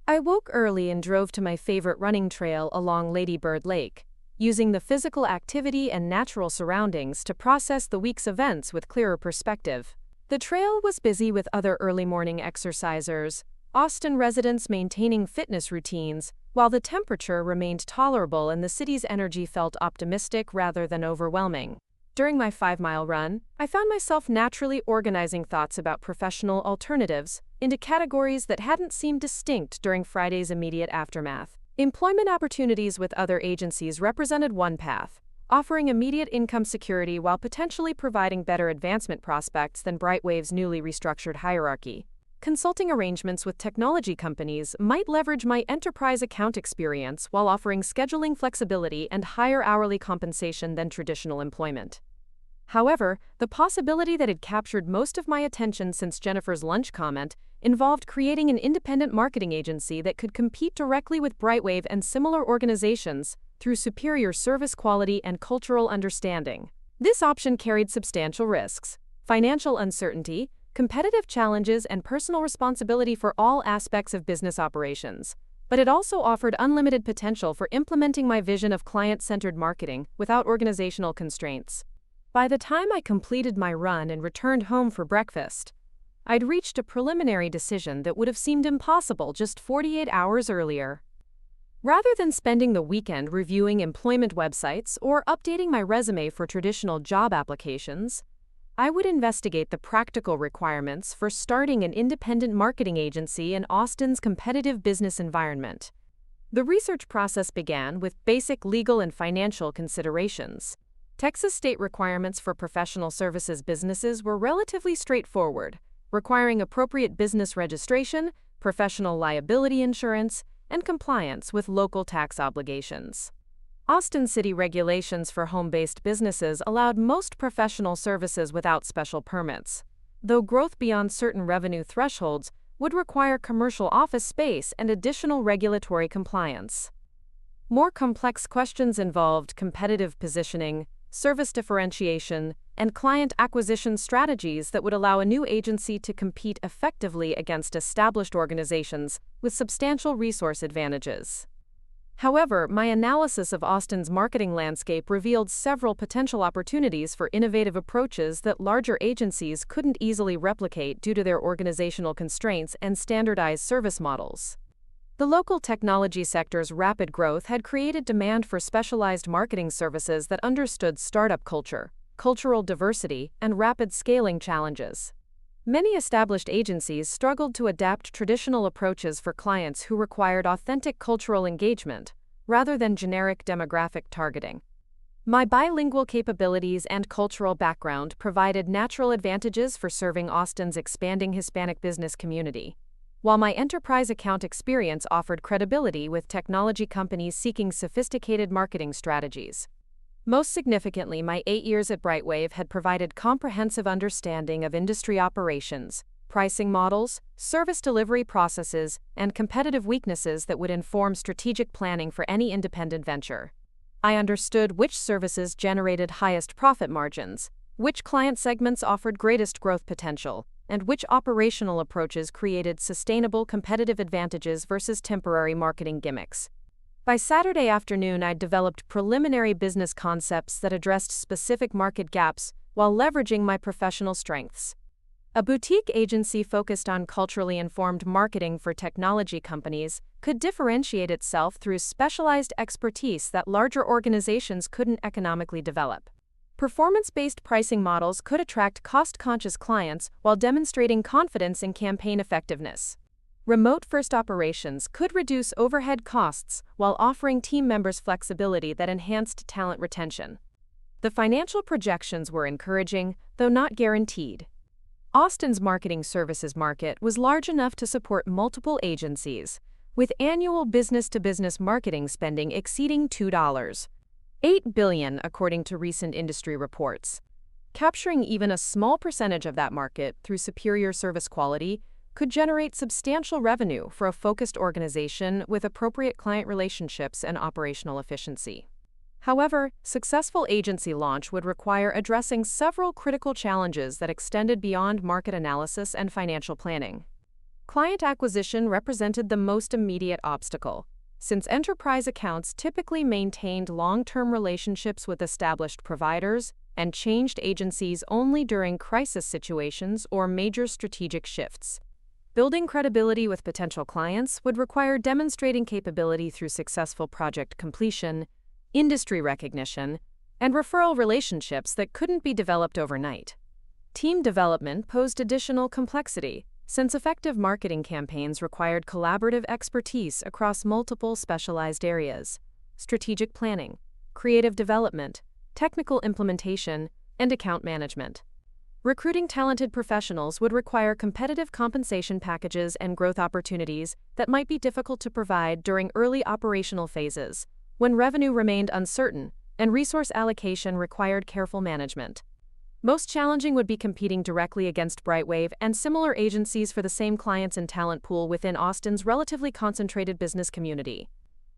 A: I woke early and drove to my favorite running trail along Lady Bird Lake, using the physical activity and natural surroundings to process the week's events with clearer perspective. The trail was busy with other early morning exercisers, Austin residents maintaining fitness routines, while the temperature remained tolerable and the city's energy felt optimistic rather than overwhelming. During my 5-mile run, I found myself naturally organizing thoughts about professional alternatives into categories that hadn't seemed distinct during Friday's immediate aftermath. Employment opportunities with other agencies represented one path, offering immediate income security while potentially providing better advancement prospects than Brightwave's newly restructured hierarchy. Consulting arrangements with technology companies might leverage my enterprise account experience while offering scheduling flexibility and higher hourly compensation than traditional employment. However, the possibility that had captured most of my attention since Jennifer's lunch comment involved creating an independent marketing agency that could compete directly with Brightwave and similar organizations through superior service quality and cultural understanding. This option carried substantial risks, financial uncertainty, competitive challenges, and personal responsibility for all aspects of business operations. But it also offered unlimited potential for implementing my vision of client-centered marketing without organizational constraints. By the time I completed my run and returned home for breakfast, I'd reached a preliminary decision that would have seemed impossible just 48 hours earlier. Rather than spending the weekend reviewing employment websites or updating my resume for traditional job applications, I would investigate the practical requirements for starting an independent marketing agency in Austin's competitive business environment. The research process began with basic legal and financial considerations. Texas state requirements for professional services businesses were relatively straightforward, requiring appropriate business registration, professional liability insurance, and compliance with local tax obligations. Austin City regulations for home-based businesses allowed most professional services without special permits, though growth beyond certain revenue thresholds would require commercial office space and additional regulatory compliance. More complex questions involved competitive positioning, service differentiation, and client acquisition strategies that would allow a new agency to compete effectively against established organizations with substantial resource advantages. However, my analysis of Austin's marketing landscape revealed several potential opportunities for innovative approaches that larger agencies couldn't easily replicate due to their organizational constraints and standardized service models. The local technology sector's rapid growth had created demand for specialized marketing services that understood startup culture, cultural diversity, and rapid scaling challenges. Many established agencies struggled to adapt traditional approaches for clients who required authentic cultural engagement, rather than generic demographic targeting. My bilingual capabilities and cultural background provided natural advantages for serving Austin's expanding Hispanic business community, while my enterprise account experience offered credibility with technology companies seeking sophisticated marketing strategies. Most significantly, my 8 years at Brightwave had provided comprehensive understanding of industry operations, pricing models, service delivery processes, and competitive weaknesses that would inform strategic planning for any independent venture. I understood which services generated highest profit margins, which client segments offered greatest growth potential, and which operational approaches created sustainable competitive advantages versus temporary marketing gimmicks. By Saturday afternoon, I'd developed preliminary business concepts that addressed specific market gaps while leveraging my professional strengths. A boutique agency focused on culturally informed marketing for technology companies could differentiate itself through specialized expertise that larger organizations couldn't economically develop. Performance-based pricing models could attract cost-conscious clients while demonstrating confidence in campaign effectiveness. Remote-first operations could reduce overhead costs while offering team members flexibility that enhanced talent retention. The financial projections were encouraging, though not guaranteed. Austin's marketing services market was large enough to support multiple agencies, with annual business-to-business marketing spending exceeding $2.8 billion according to recent industry reports. Capturing even a small percentage of that market through superior service quality could generate substantial revenue for a focused organization with appropriate client relationships and operational efficiency. However, successful agency launch would require addressing several critical challenges that extended beyond market analysis and financial planning. Client acquisition represented the most immediate obstacle, since enterprise accounts typically maintained long-term relationships with established providers and changed agencies only during crisis situations or major strategic shifts. Building credibility with potential clients would require demonstrating capability through successful project completion, industry recognition, and referral relationships that couldn't be developed overnight. Team development posed additional complexity, since effective marketing campaigns required collaborative expertise across multiple specialized areas: strategic planning, creative development, technical implementation, and account management. Recruiting talented professionals would require competitive compensation packages and growth opportunities that might be difficult to provide during early operational phases, when revenue remained uncertain and resource allocation required careful management. Most challenging would be competing directly against Brightwave and similar agencies for the same clients and talent pool within Austin's relatively concentrated business community.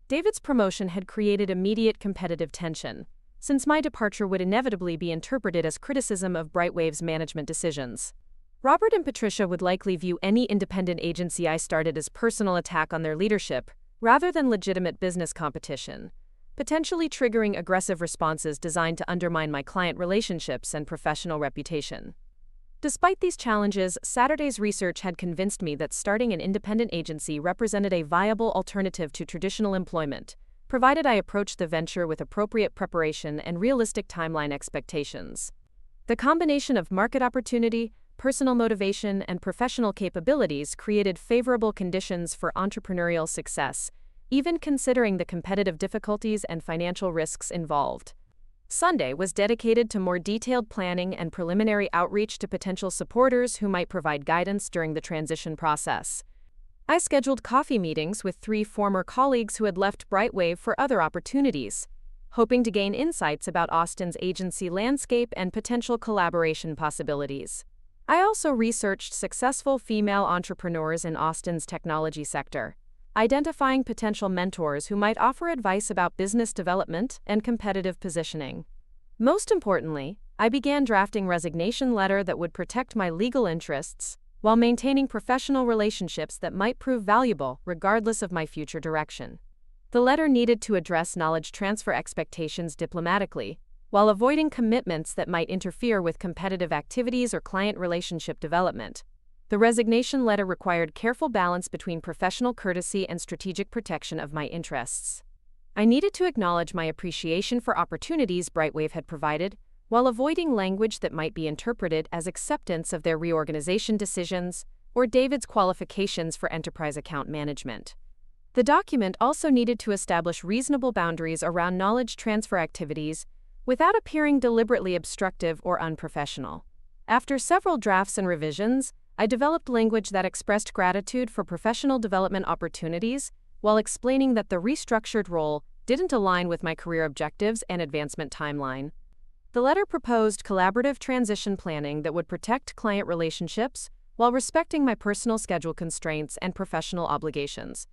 A: David's promotion had created immediate competitive tension, since my departure would inevitably be interpreted as criticism of Brightwave's management decisions. Robert and Patricia would likely view any independent agency I started as personal attack on their leadership, rather than legitimate business competition. potentially triggering aggressive responses designed to undermine my client relationships and professional reputation. Despite these challenges, Saturday's research had convinced me that starting an independent agency represented a viable alternative to traditional employment, provided I approached the venture with appropriate preparation and realistic timeline expectations. The combination of market opportunity, personal motivation, and professional capabilities created favorable conditions for entrepreneurial success, even considering the competitive difficulties and financial risks involved. Sunday was dedicated to more detailed planning and preliminary outreach to potential supporters who might provide guidance during the transition process. I scheduled coffee meetings with 3 former colleagues who had left Brightwave for other opportunities, hoping to gain insights about Austin's agency landscape and potential collaboration possibilities. I also researched successful female entrepreneurs in Austin's technology sector, identifying potential mentors who might offer advice about business development and competitive positioning. Most importantly, I began drafting a resignation letter that would protect my legal interests while maintaining professional relationships that might prove valuable regardless of my future direction. The letter needed to address knowledge transfer expectations diplomatically, while avoiding commitments that might interfere with competitive activities or client relationship development. The resignation letter required careful balance between professional courtesy and strategic protection of my interests. I needed to acknowledge my appreciation for opportunities Brightwave had provided, while avoiding language that might be interpreted as acceptance of their reorganization decisions or David's qualifications for enterprise account management. The document also needed to establish reasonable boundaries around knowledge transfer activities without appearing deliberately obstructive or unprofessional. After several drafts and revisions, I developed language that expressed gratitude for professional development opportunities while explaining that the restructured role didn't align with my career objectives and advancement timeline. The letter proposed collaborative transition planning that would protect client relationships while respecting my personal schedule constraints and professional obligations.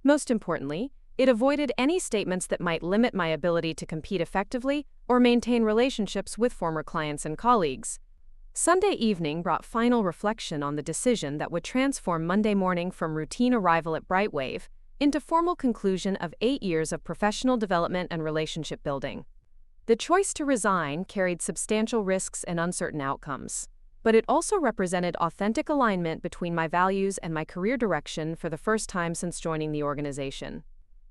A: Most importantly, it avoided any statements that might limit my ability to compete effectively or maintain relationships with former clients and colleagues. Sunday evening brought final reflection on the decision that would transform Monday morning from routine arrival at Brightwave into formal conclusion of 8 years of professional development and relationship building. The choice to resign carried substantial risks and uncertain outcomes, but it also represented authentic alignment between my values and my career direction for the first time since joining the organization.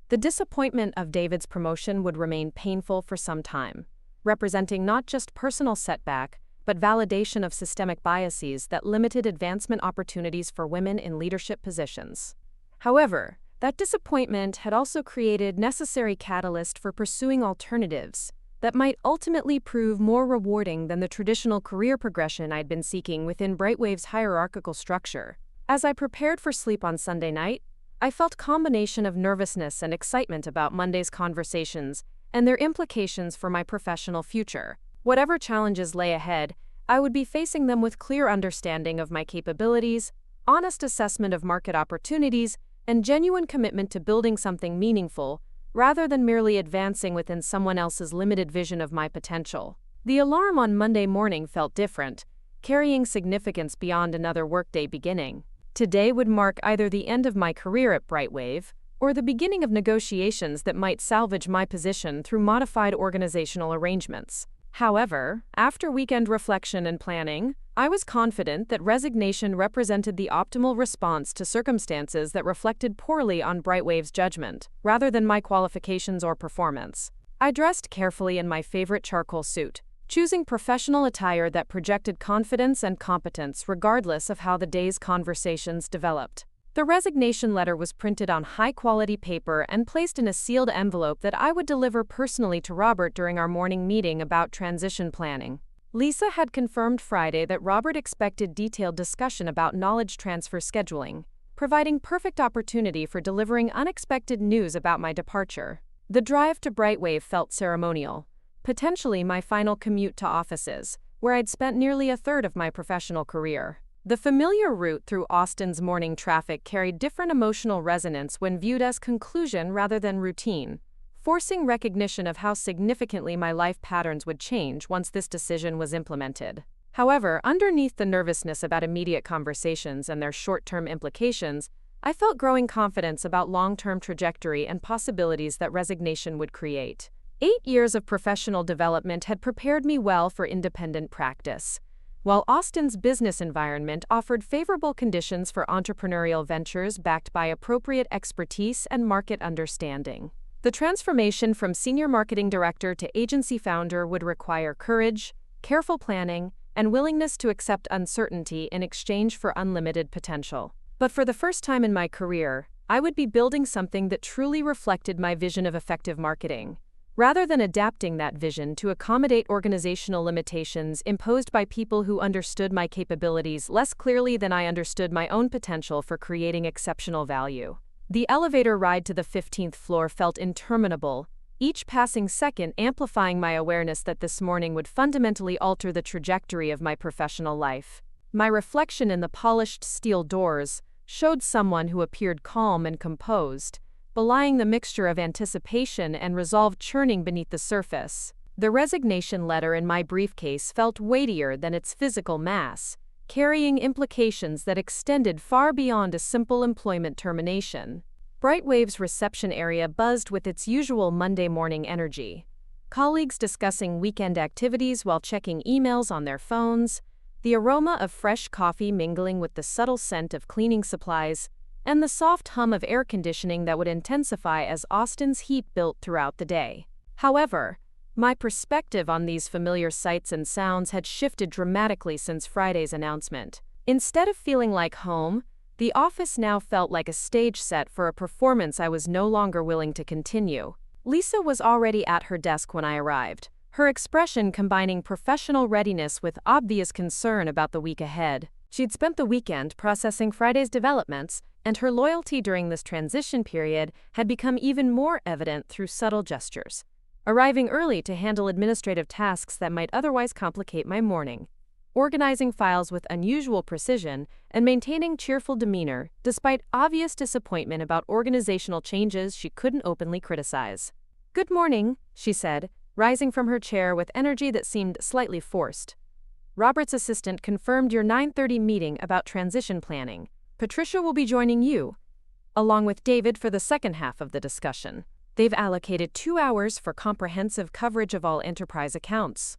A: The disappointment of David's promotion would remain painful for some time, representing not just personal setback, but validation of systemic biases that limited advancement opportunities for women in leadership positions. However, that disappointment had also created necessary catalyst for pursuing alternatives that might ultimately prove more rewarding than the traditional career progression I'd been seeking within Brightwave's hierarchical structure. As I prepared for sleep on Sunday night, I felt a combination of nervousness and excitement about Monday's conversations and their implications for my professional future. Whatever challenges lay ahead, I would be facing them with clear understanding of my capabilities, honest assessment of market opportunities, and genuine commitment to building something meaningful, rather than merely advancing within someone else's limited vision of my potential. The alarm on Monday morning felt different, carrying significance beyond another workday beginning. Today would mark either the end of my career at Brightwave or the beginning of negotiations that might salvage my position through modified organizational arrangements. However, after weekend reflection and planning, I was confident that resignation represented the optimal response to circumstances that reflected poorly on Brightwave's judgment, rather than my qualifications or performance. I dressed carefully in my favorite charcoal suit, choosing professional attire that projected confidence and competence regardless of how the day's conversations developed. The resignation letter was printed on high-quality paper and placed in a sealed envelope that I would deliver personally to Robert during our morning meeting about transition planning. Lisa had confirmed Friday that Robert expected detailed discussion about knowledge transfer scheduling, providing perfect opportunity for delivering unexpected news about my departure. The drive to Brightwave felt ceremonial, potentially my final commute to offices, where I'd spent nearly a third of my professional career. The familiar route through Austin's morning traffic carried different emotional resonance when viewed as conclusion rather than routine, forcing recognition of how significantly my life patterns would change once this decision was implemented. However, underneath the nervousness about immediate conversations and their short-term implications, I felt growing confidence about long-term trajectory and possibilities that resignation would create. 8 years of professional development had prepared me well for independent practice, while Austin's business environment offered favorable conditions for entrepreneurial ventures backed by appropriate expertise and market understanding. The transformation from senior marketing director to agency founder would require courage, careful planning, and willingness to accept uncertainty in exchange for unlimited potential. But for the first time in my career, I would be building something that truly reflected my vision of effective marketing, rather than adapting that vision to accommodate organizational limitations imposed by people who understood my capabilities less clearly than I understood my own potential for creating exceptional value. The elevator ride to the 15th floor felt interminable, each passing second amplifying my awareness that this morning would fundamentally alter the trajectory of my professional life. My reflection in the polished steel doors showed someone who appeared calm and composed, belying the mixture of anticipation and resolve churning beneath the surface. The resignation letter in my briefcase felt weightier than its physical mass, carrying implications that extended far beyond a simple employment termination. Brightwave's reception area buzzed with its usual Monday morning energy. Colleagues discussing weekend activities while checking emails on their phones, the aroma of fresh coffee mingling with the subtle scent of cleaning supplies, and the soft hum of air conditioning that would intensify as Austin's heat built throughout the day. However, my perspective on these familiar sights and sounds had shifted dramatically since Friday's announcement. Instead of feeling like home, the office now felt like a stage set for a performance I was no longer willing to continue. Lisa was already at her desk when I arrived, her expression combining professional readiness with obvious concern about the week ahead. She'd spent the weekend processing Friday's developments, and her loyalty during this transition period had become even more evident through subtle gestures. Arriving early to handle administrative tasks that might otherwise complicate my morning, organizing files with unusual precision, and maintaining cheerful demeanor despite obvious disappointment about organizational changes she couldn't openly criticize. "Good morning," she said, rising from her chair with energy that seemed slightly forced. "Robert's assistant confirmed your 9:30 meeting about transition planning. Patricia will be joining you, along with David for the second half of the discussion. They've allocated 2 hours for comprehensive coverage of all enterprise accounts."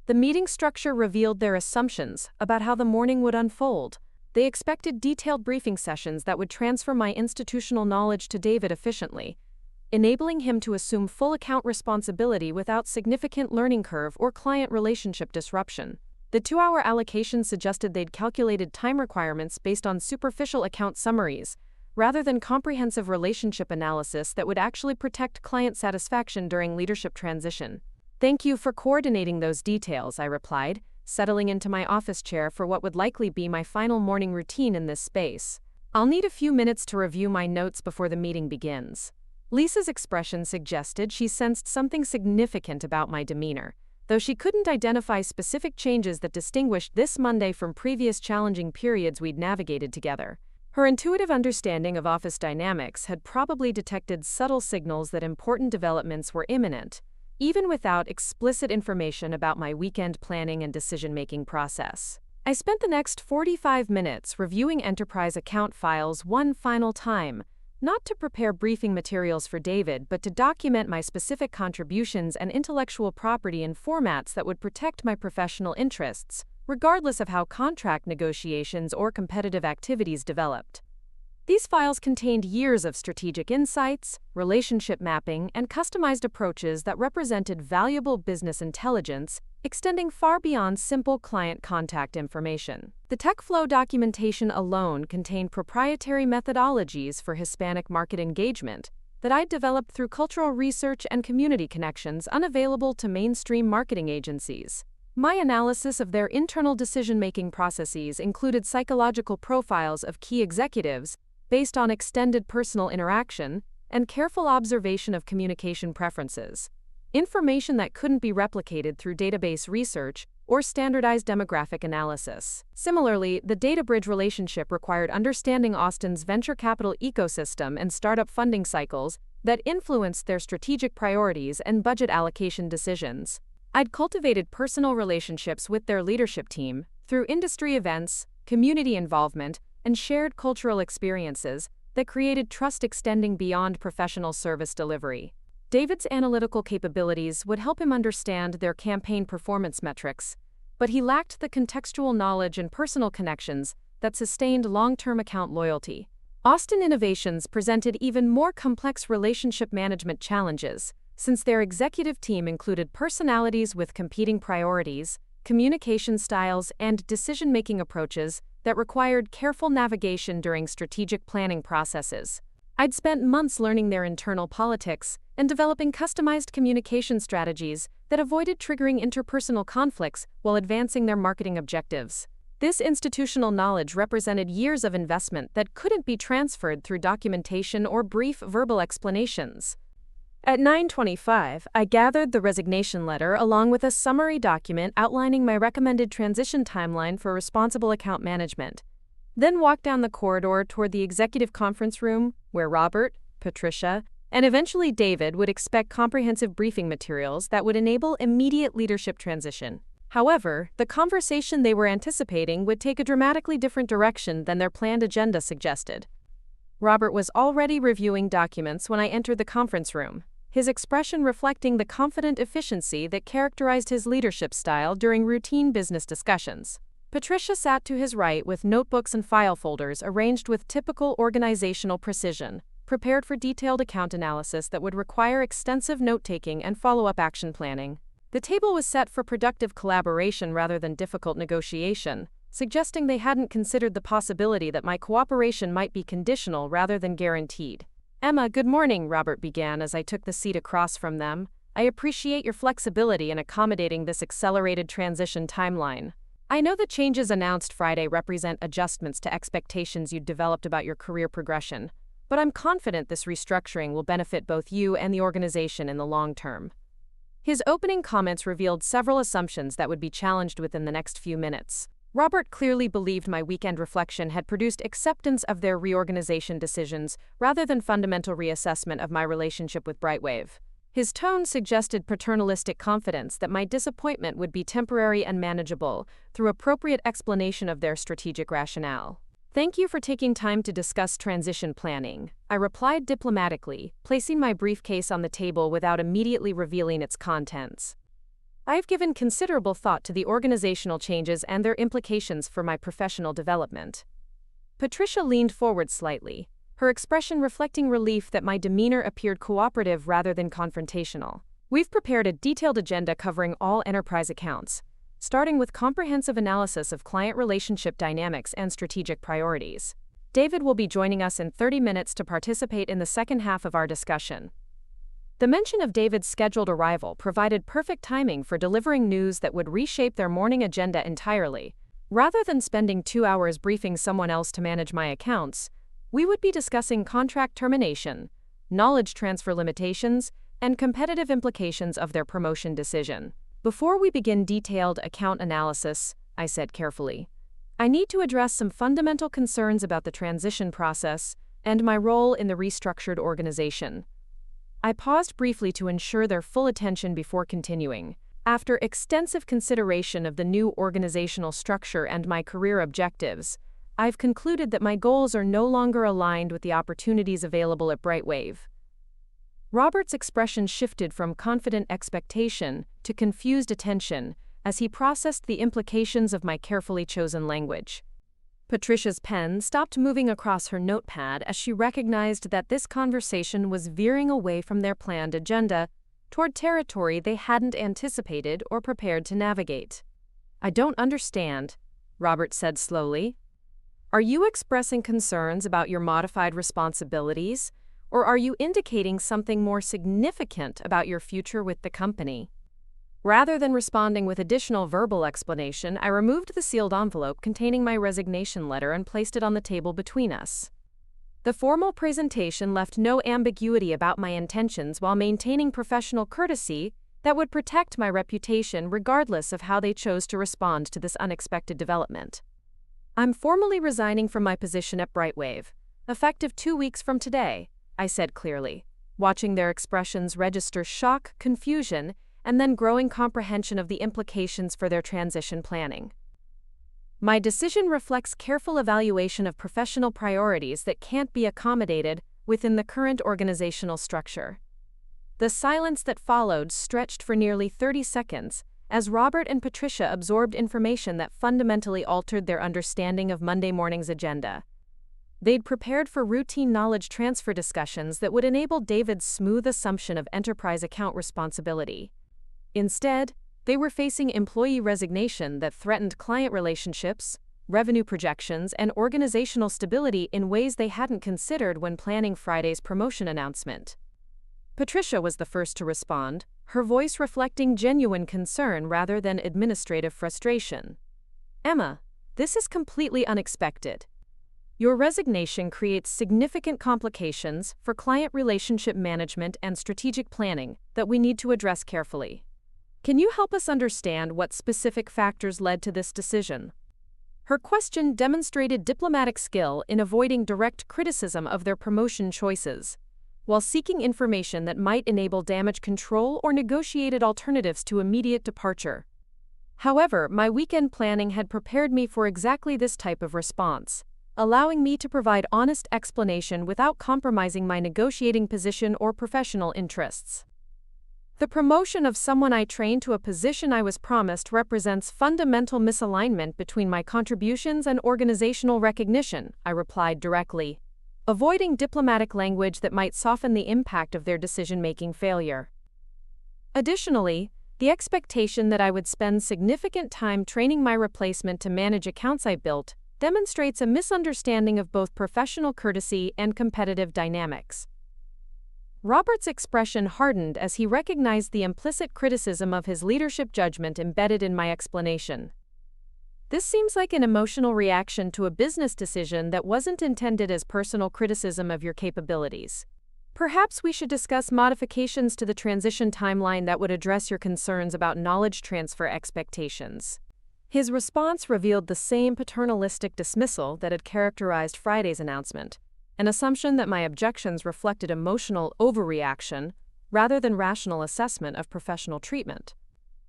A: The meeting structure revealed their assumptions about how the morning would unfold. They expected detailed briefing sessions that would transfer my institutional knowledge to David efficiently, enabling him to assume full account responsibility without significant learning curve or client relationship disruption. The 2-hour allocation suggested they'd calculated time requirements based on superficial account summaries, rather than comprehensive relationship analysis that would actually protect client satisfaction during leadership transition. "Thank you for coordinating those details," I replied, settling into my office chair for what would likely be my final morning routine in this space. "I'll need a few minutes to review my notes before the meeting begins." Lisa's expression suggested she sensed something significant about my demeanor, though she couldn't identify specific changes that distinguished this Monday from previous challenging periods we'd navigated together. Her intuitive understanding of office dynamics had probably detected subtle signals that important developments were imminent, even without explicit information about my weekend planning and decision-making process. I spent the next 45 minutes reviewing enterprise account files one final time, not to prepare briefing materials for David, but to document my specific contributions and intellectual property in formats that would protect my professional interests, regardless of how contract negotiations or competitive activities developed. These files contained years of strategic insights, relationship mapping, and customized approaches that represented valuable business intelligence, extending far beyond simple client contact information. The tech flow documentation alone contained proprietary methodologies for Hispanic market engagement that I'd developed through cultural research and community connections unavailable to mainstream marketing agencies. My analysis of their internal decision-making processes included psychological profiles of key executives based on extended personal interaction and careful observation of communication preferences, information that couldn't be replicated through database research or standardized demographic analysis. Similarly, the data bridge relationship required understanding Austin's venture capital ecosystem and startup funding cycles that influenced their strategic priorities and budget allocation decisions. I'd cultivated personal relationships with their leadership team through industry events, community involvement, and shared cultural experiences that created trust extending beyond professional service delivery. David's analytical capabilities would help him understand their campaign performance metrics, but he lacked the contextual knowledge and personal connections that sustained long-term account loyalty. Austin Innovations presented even more complex relationship management challenges, since their executive team included personalities with competing priorities, communication styles, and decision-making approaches that required careful navigation during strategic planning processes. I'd spent months learning their internal politics and developing customized communication strategies that avoided triggering interpersonal conflicts while advancing their marketing objectives. This institutional knowledge represented years of investment that couldn't be transferred through documentation or brief verbal explanations. At 9:25, I gathered the resignation letter along with a summary document outlining my recommended transition timeline for responsible account management, then walked down the corridor toward the executive conference room where Robert, Patricia, and eventually David would expect comprehensive briefing materials that would enable immediate leadership transition. However, the conversation they were anticipating would take a dramatically different direction than their planned agenda suggested. Robert was already reviewing documents when I entered the conference room, his expression reflecting the confident efficiency that characterized his leadership style during routine business discussions. Patricia sat to his right with notebooks and file folders arranged with typical organizational precision, prepared for detailed account analysis that would require extensive note-taking and follow-up action planning. The table was set for productive collaboration rather than difficult negotiation, suggesting they hadn't considered the possibility that my cooperation might be conditional rather than guaranteed. "Emma, good morning," Robert began as I took the seat across from them. "I appreciate your flexibility in accommodating this accelerated transition timeline. I know the changes announced Friday represent adjustments to expectations you'd developed about your career progression, but I'm confident this restructuring will benefit both you and the organization in the long term." His opening comments revealed several assumptions that would be challenged within the next few minutes. Robert clearly believed my weekend reflection had produced acceptance of their reorganization decisions rather than fundamental reassessment of my relationship with Brightwave. His tone suggested paternalistic confidence that my disappointment would be temporary and manageable through appropriate explanation of their strategic rationale. "Thank you for taking time to discuss transition planning," I replied diplomatically, placing my briefcase on the table without immediately revealing its contents. "I've given considerable thought to the organizational changes and their implications for my professional development." Patricia leaned forward slightly, her expression reflecting relief that my demeanor appeared cooperative rather than confrontational. "We've prepared a detailed agenda covering all enterprise accounts, starting with comprehensive analysis of client relationship dynamics and strategic priorities. David will be joining us in 30 minutes to participate in the second half of our discussion." The mention of David's scheduled arrival provided perfect timing for delivering news that would reshape their morning agenda entirely. Rather than spending 2 hours briefing someone else to manage my accounts, we would be discussing contract termination, knowledge transfer limitations, and competitive implications of their promotion decision. "Before we begin detailed account analysis," I said carefully, "I need to address some fundamental concerns about the transition process and my role in the restructured organization." I paused briefly to ensure their full attention before continuing. After extensive consideration of the new organizational structure and my career objectives, I've concluded that my goals are no longer aligned with the opportunities available at Brightwave. Robert's expression shifted from confident expectation to confused attention as he processed the implications of my carefully chosen language. Patricia's pen stopped moving across her notepad as she recognized that this conversation was veering away from their planned agenda toward territory they hadn't anticipated or prepared to navigate. "I don't understand," Robert said slowly. "Are you expressing concerns about your modified responsibilities, or are you indicating something more significant about your future with the company?" Rather than responding with additional verbal explanation, I removed the sealed envelope containing my resignation letter and placed it on the table between us. The formal presentation left no ambiguity about my intentions while maintaining professional courtesy that would protect my reputation regardless of how they chose to respond to this unexpected development. "I'm formally resigning from my position at Brightwave, effective 2 weeks from today," I said clearly, watching their expressions register shock, confusion, and then growing comprehension of the implications for their transition planning. My decision reflects careful evaluation of professional priorities that can't be accommodated within the current organizational structure. The silence that followed stretched for nearly 30 seconds, as Robert and Patricia absorbed information that fundamentally altered their understanding of Monday morning's agenda. They'd prepared for routine knowledge transfer discussions that would enable David's smooth assumption of enterprise account responsibility. Instead, they were facing employee resignation that threatened client relationships, revenue projections, and organizational stability in ways they hadn't considered when planning Friday's promotion announcement. Patricia was the first to respond, her voice reflecting genuine concern rather than administrative frustration. "Emma, this is completely unexpected. Your resignation creates significant complications for client relationship management and strategic planning that we need to address carefully. Can you help us understand what specific factors led to this decision?" Her question demonstrated diplomatic skill in avoiding direct criticism of their promotion choices, while seeking information that might enable damage control or negotiated alternatives to immediate departure. However, my weekend planning had prepared me for exactly this type of response, allowing me to provide honest explanation without compromising my negotiating position or professional interests. "The promotion of someone I trained to a position I was promised represents fundamental misalignment between my contributions and organizational recognition," I replied directly, avoiding diplomatic language that might soften the impact of their decision-making failure. Additionally, the expectation that I would spend significant time training my replacement to manage accounts I built demonstrates a misunderstanding of both professional courtesy and competitive dynamics. Robert's expression hardened as he recognized the implicit criticism of his leadership judgment embedded in my explanation. "This seems like an emotional reaction to a business decision that wasn't intended as personal criticism of your capabilities. Perhaps we should discuss modifications to the transition timeline that would address your concerns about knowledge transfer expectations." His response revealed the same paternalistic dismissal that had characterized Friday's announcement, an assumption that my objections reflected emotional overreaction rather than rational assessment of professional treatment.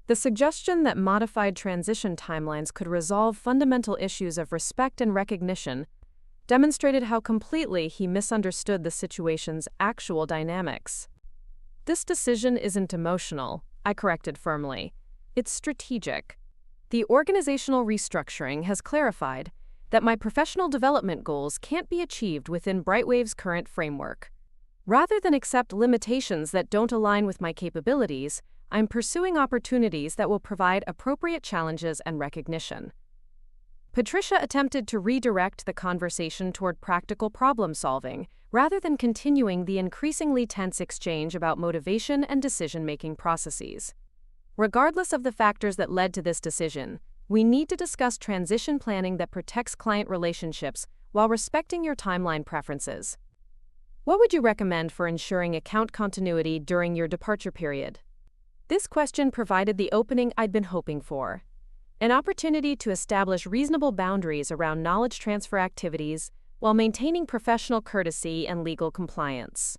A: The suggestion that modified transition timelines could resolve fundamental issues of respect and recognition demonstrated how completely he misunderstood the situation's actual dynamics. "This decision isn't emotional," I corrected firmly. "It's strategic. The organizational restructuring has clarified that my professional development goals can't be achieved within Brightwave's current framework. Rather than accept limitations that don't align with my capabilities, I'm pursuing opportunities that will provide appropriate challenges and recognition." Patricia attempted to redirect the conversation toward practical problem-solving, rather than continuing the increasingly tense exchange about motivation and decision-making processes. "Regardless of the factors that led to this decision, we need to discuss transition planning that protects client relationships while respecting your timeline preferences. What would you recommend for ensuring account continuity during your departure period?" This question provided the opening I'd been hoping for, an opportunity to establish reasonable boundaries around knowledge transfer activities while maintaining professional courtesy and legal compliance.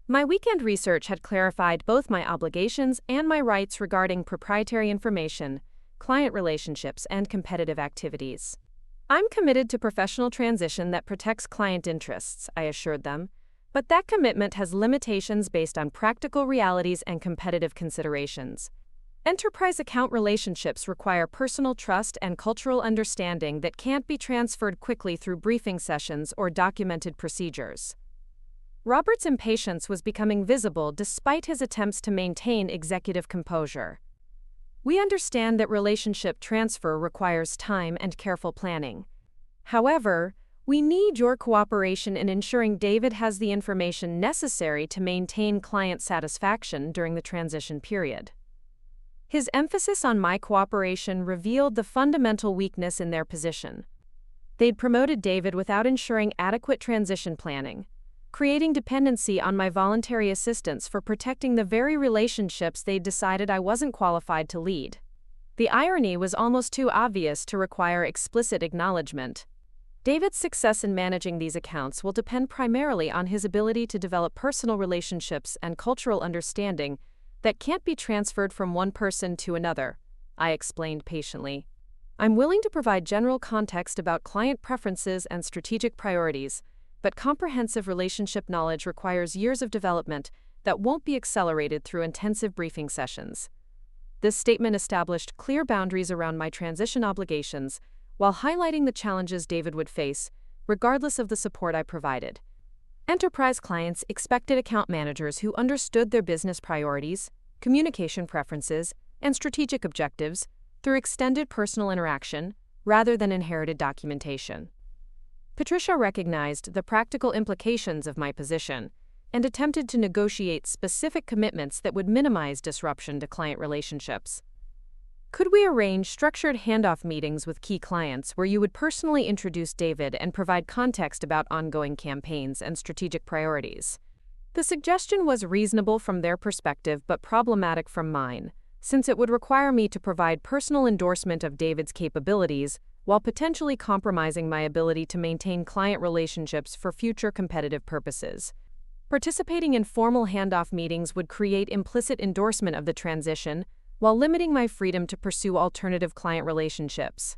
A: My weekend research had clarified both my obligations and my rights regarding proprietary information, client relationships, and competitive activities. "I'm committed to professional transition that protects client interests," I assured them, "but that commitment has limitations based on practical realities and competitive considerations. Enterprise account relationships require personal trust and cultural understanding that can't be transferred quickly through briefing sessions or documented procedures." Robert's impatience was becoming visible despite his attempts to maintain executive composure. "We understand that relationship transfer requires time and careful planning. However, we need your cooperation in ensuring David has the information necessary to maintain client satisfaction during the transition period." His emphasis on my cooperation revealed the fundamental weakness in their position. They'd promoted David without ensuring adequate transition planning, creating dependency on my voluntary assistance for protecting the very relationships they'd decided I wasn't qualified to lead. The irony was almost too obvious to require explicit acknowledgement. David's success in managing these accounts will depend primarily on his ability to develop personal relationships and cultural understanding that can't be transferred from one person to another, I explained patiently. I'm willing to provide general context about client preferences and strategic priorities, but comprehensive relationship knowledge requires years of development that won't be accelerated through intensive briefing sessions. This statement established clear boundaries around my transition obligations while highlighting the challenges David would face, regardless of the support I provided. Enterprise clients expected account managers who understood their business priorities, communication preferences, and strategic objectives through extended personal interaction rather than inherited documentation. Patricia recognized the practical implications of my position and attempted to negotiate specific commitments that would minimize disruption to client relationships. Could we arrange structured handoff meetings with key clients where you would personally introduce David and provide context about ongoing campaigns and strategic priorities? The suggestion was reasonable from their perspective but problematic from mine, since it would require me to provide personal endorsement of David's capabilities while potentially compromising my ability to maintain client relationships for future competitive purposes. Participating in formal handoff meetings would create implicit endorsement of the transition while limiting my freedom to pursue alternative client relationships.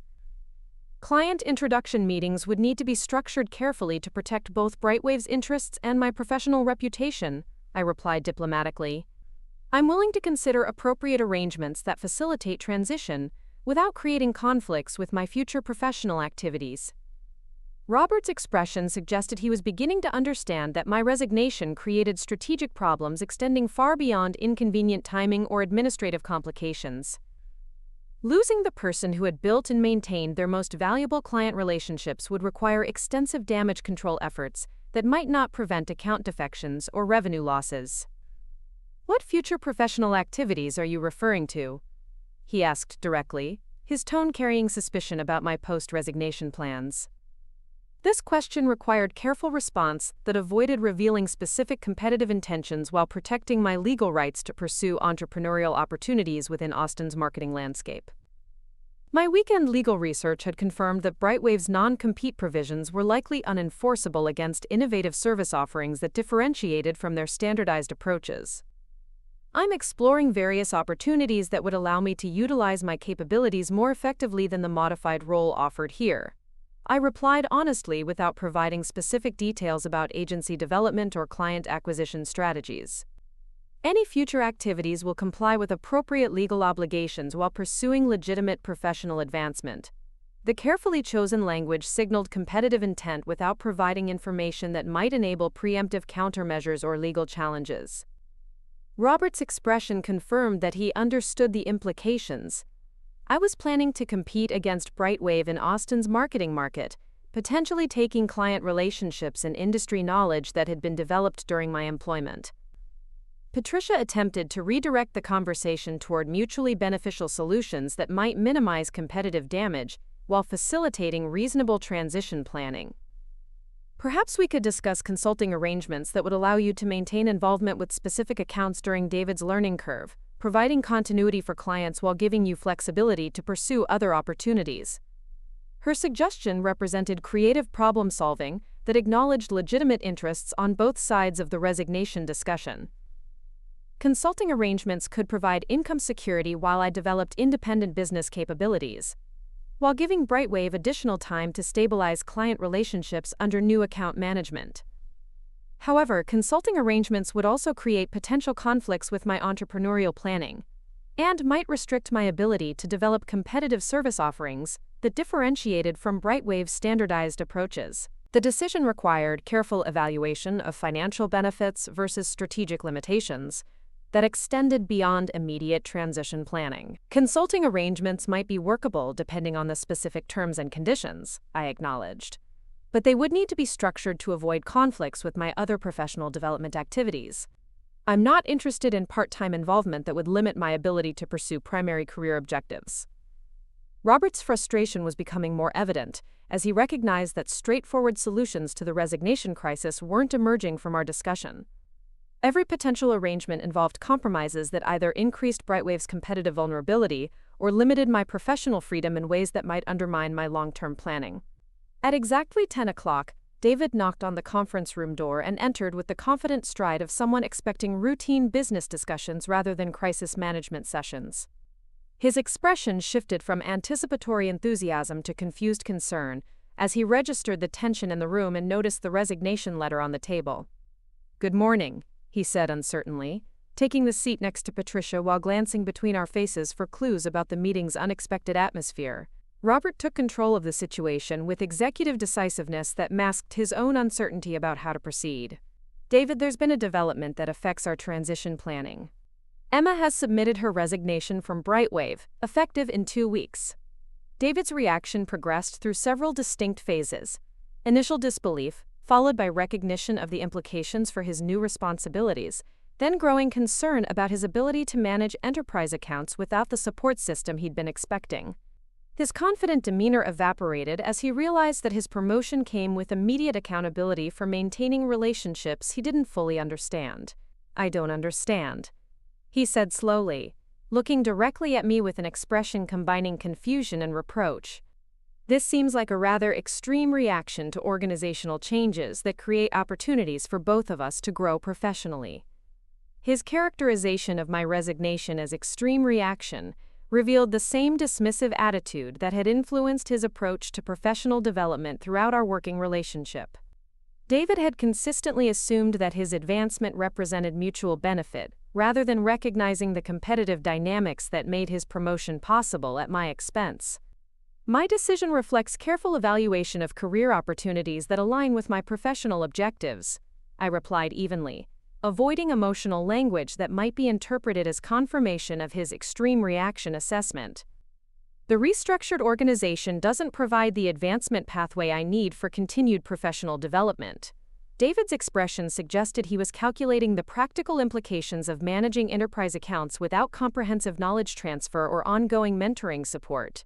A: Client introduction meetings would need to be structured carefully to protect both Brightwave's interests and my professional reputation, I replied diplomatically. I'm willing to consider appropriate arrangements that facilitate transition without creating conflicts with my future professional activities. Robert's expression suggested he was beginning to understand that my resignation created strategic problems extending far beyond inconvenient timing or administrative complications. Losing the person who had built and maintained their most valuable client relationships would require extensive damage control efforts that might not prevent account defections or revenue losses. What future professional activities are you referring to? He asked directly, his tone carrying suspicion about my post-resignation plans. This question required careful response that avoided revealing specific competitive intentions while protecting my legal rights to pursue entrepreneurial opportunities within Austin's marketing landscape. My weekend legal research had confirmed that Brightwave's non-compete provisions were likely unenforceable against innovative service offerings that differentiated from their standardized approaches. I'm exploring various opportunities that would allow me to utilize my capabilities more effectively than the modified role offered here. I replied honestly without providing specific details about agency development or client acquisition strategies. Any future activities will comply with appropriate legal obligations while pursuing legitimate professional advancement. The carefully chosen language signaled competitive intent without providing information that might enable preemptive countermeasures or legal challenges. Robert's expression confirmed that he understood the implications. I was planning to compete against Brightwave in Austin's marketing market, potentially taking client relationships and industry knowledge that had been developed during my employment. Patricia attempted to redirect the conversation toward mutually beneficial solutions that might minimize competitive damage while facilitating reasonable transition planning. Perhaps we could discuss consulting arrangements that would allow you to maintain involvement with specific accounts during David's learning curve, providing continuity for clients while giving you flexibility to pursue other opportunities. Her suggestion represented creative problem-solving that acknowledged legitimate interests on both sides of the resignation discussion. Consulting arrangements could provide income security while I developed independent business capabilities, while giving Brightwave additional time to stabilize client relationships under new account management. However, consulting arrangements would also create potential conflicts with my entrepreneurial planning, and might restrict my ability to develop competitive service offerings that differentiated from Brightwave's standardized approaches. The decision required careful evaluation of financial benefits versus strategic limitations that extended beyond immediate transition planning. Consulting arrangements might be workable depending on the specific terms and conditions, I acknowledged, but they would need to be structured to avoid conflicts with my other professional development activities. I'm not interested in part-time involvement that would limit my ability to pursue primary career objectives. Robert's frustration was becoming more evident as he recognized that straightforward solutions to the resignation crisis weren't emerging from our discussion. Every potential arrangement involved compromises that either increased Brightwave's competitive vulnerability or limited my professional freedom in ways that might undermine my long-term planning. At exactly 10 o'clock, David knocked on the conference room door and entered with the confident stride of someone expecting routine business discussions rather than crisis management sessions. His expression shifted from anticipatory enthusiasm to confused concern as he registered the tension in the room and noticed the resignation letter on the table. "Good morning," he said uncertainly, taking the seat next to Patricia while glancing between our faces for clues about the meeting's unexpected atmosphere. Robert took control of the situation with executive decisiveness that masked his own uncertainty about how to proceed. "David, there's been a development that affects our transition planning. Emma has submitted her resignation from Brightwave, effective in 2 weeks." David's reaction progressed through several distinct phases. Initial disbelief, followed by recognition of the implications for his new responsibilities, then growing concern about his ability to manage enterprise accounts without the support system he'd been expecting. His confident demeanor evaporated as he realized that his promotion came with immediate accountability for maintaining relationships he didn't fully understand. "I don't understand," he said slowly, looking directly at me with an expression combining confusion and reproach. "This seems like a rather extreme reaction to organizational changes that create opportunities for both of us to grow professionally." His characterization of my resignation as extreme reaction revealed the same dismissive attitude that had influenced his approach to professional development throughout our working relationship. David had consistently assumed that his advancement represented mutual benefit, rather than recognizing the competitive dynamics that made his promotion possible at my expense. "My decision reflects careful evaluation of career opportunities that align with my professional objectives," I replied evenly, avoiding emotional language that might be interpreted as confirmation of his extreme reaction assessment. "The restructured organization doesn't provide the advancement pathway I need for continued professional development." David's expression suggested he was calculating the practical implications of managing enterprise accounts without comprehensive knowledge transfer or ongoing mentoring support.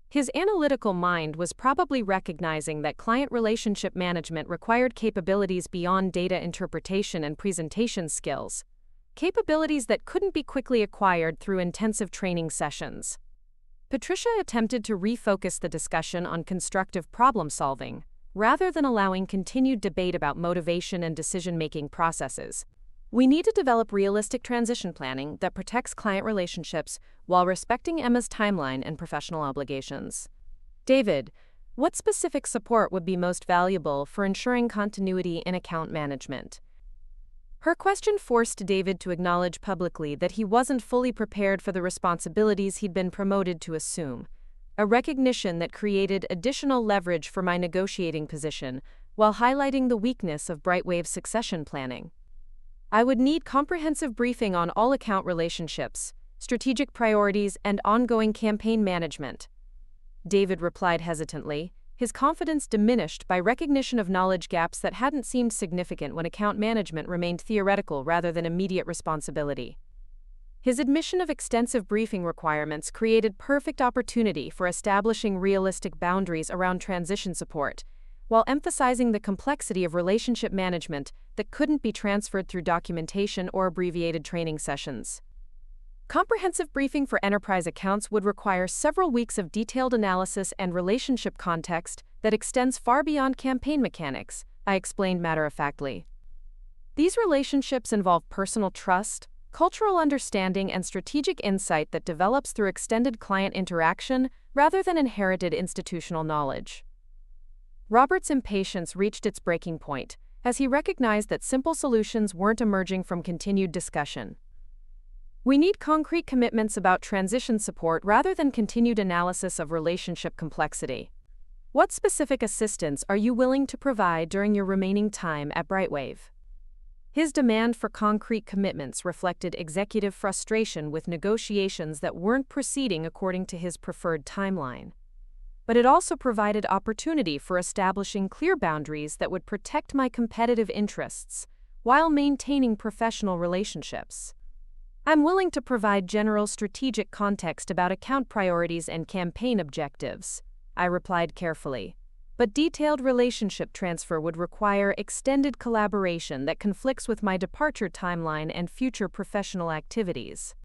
A: His analytical mind was probably recognizing that client relationship management required capabilities beyond data interpretation and presentation skills, capabilities that couldn't be quickly acquired through intensive training sessions. Patricia attempted to refocus the discussion on constructive problem-solving, rather than allowing continued debate about motivation and decision-making processes. "We need to develop realistic transition planning that protects client relationships while respecting Emma's timeline and professional obligations." "David, what specific support would be most valuable for ensuring continuity in account management?" Her question forced David to acknowledge publicly that he wasn't fully prepared for the responsibilities he'd been promoted to assume, a recognition that created additional leverage for my negotiating position while highlighting the weakness of Brightwave's succession planning. "I would need comprehensive briefing on all account relationships, strategic priorities, and ongoing campaign management," David replied hesitantly, his confidence diminished by recognition of knowledge gaps that hadn't seemed significant when account management remained theoretical rather than immediate responsibility. His admission of extensive briefing requirements created perfect opportunity for establishing realistic boundaries around transition support, while emphasizing the complexity of relationship management that couldn't be transferred through documentation or abbreviated training sessions. Comprehensive briefing for enterprise accounts would require several weeks of detailed analysis and relationship context that extends far beyond campaign mechanics, I explained matter-of-factly. "These relationships involve personal trust, cultural understanding, and strategic insight that develops through extended client interaction rather than inherited institutional knowledge." Robert's impatience reached its breaking point as he recognized that simple solutions weren't emerging from continued discussion. "We need concrete commitments about transition support rather than continued analysis of relationship complexity. What specific assistance are you willing to provide during your remaining time at Brightwave?" His demand for concrete commitments reflected executive frustration with negotiations that weren't proceeding according to his preferred timeline. But it also provided opportunity for establishing clear boundaries that would protect my competitive interests while maintaining professional relationships. "I'm willing to provide general strategic context about account priorities and campaign objectives," I replied carefully. "But detailed relationship transfer would require extended collaboration that conflicts with my departure timeline and future professional activities."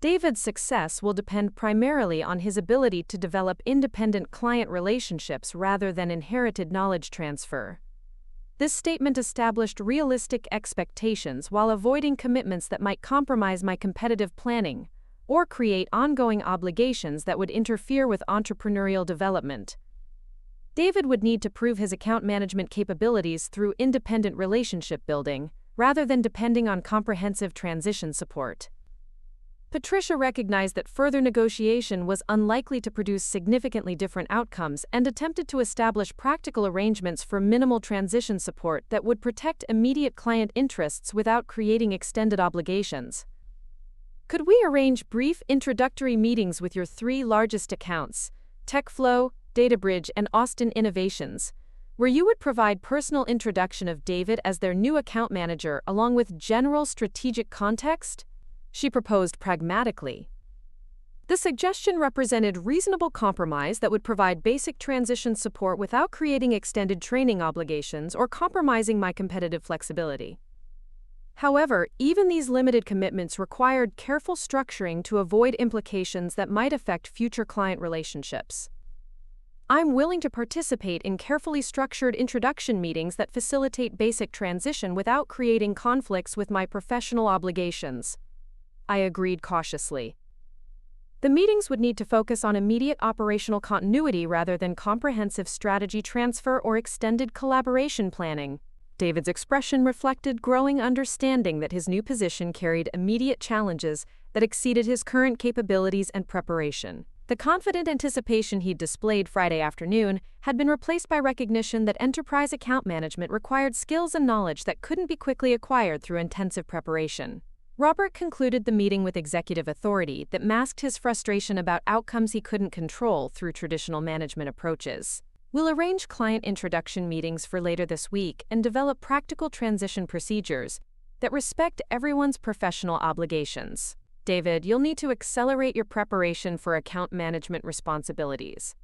A: David's success will depend primarily on his ability to develop independent client relationships rather than inherited knowledge transfer. This statement established realistic expectations while avoiding commitments that might compromise my competitive planning, or create ongoing obligations that would interfere with entrepreneurial development. David would need to prove his account management capabilities through independent relationship building, rather than depending on comprehensive transition support. Patricia recognized that further negotiation was unlikely to produce significantly different outcomes and attempted to establish practical arrangements for minimal transition support that would protect immediate client interests without creating extended obligations. Could we arrange brief introductory meetings with your three largest accounts, TechFlow, DataBridge, and Austin Innovations, where you would provide personal introduction of David as their new account manager along with general strategic context? She proposed pragmatically. The suggestion represented reasonable compromise that would provide basic transition support without creating extended training obligations or compromising my competitive flexibility. However, even these limited commitments required careful structuring to avoid implications that might affect future client relationships. I'm willing to participate in carefully structured introduction meetings that facilitate basic transition without creating conflicts with my professional obligations. I agreed cautiously. The meetings would need to focus on immediate operational continuity rather than comprehensive strategy transfer or extended collaboration planning. David's expression reflected growing understanding that his new position carried immediate challenges that exceeded his current capabilities and preparation. The confident anticipation he'd displayed Friday afternoon had been replaced by recognition that enterprise account management required skills and knowledge that couldn't be quickly acquired through intensive preparation. Robert concluded the meeting with executive authority that masked his frustration about outcomes he couldn't control through traditional management approaches. We'll arrange client introduction meetings for later this week and develop practical transition procedures that respect everyone's professional obligations. David, you'll need to accelerate your preparation for account management responsibilities.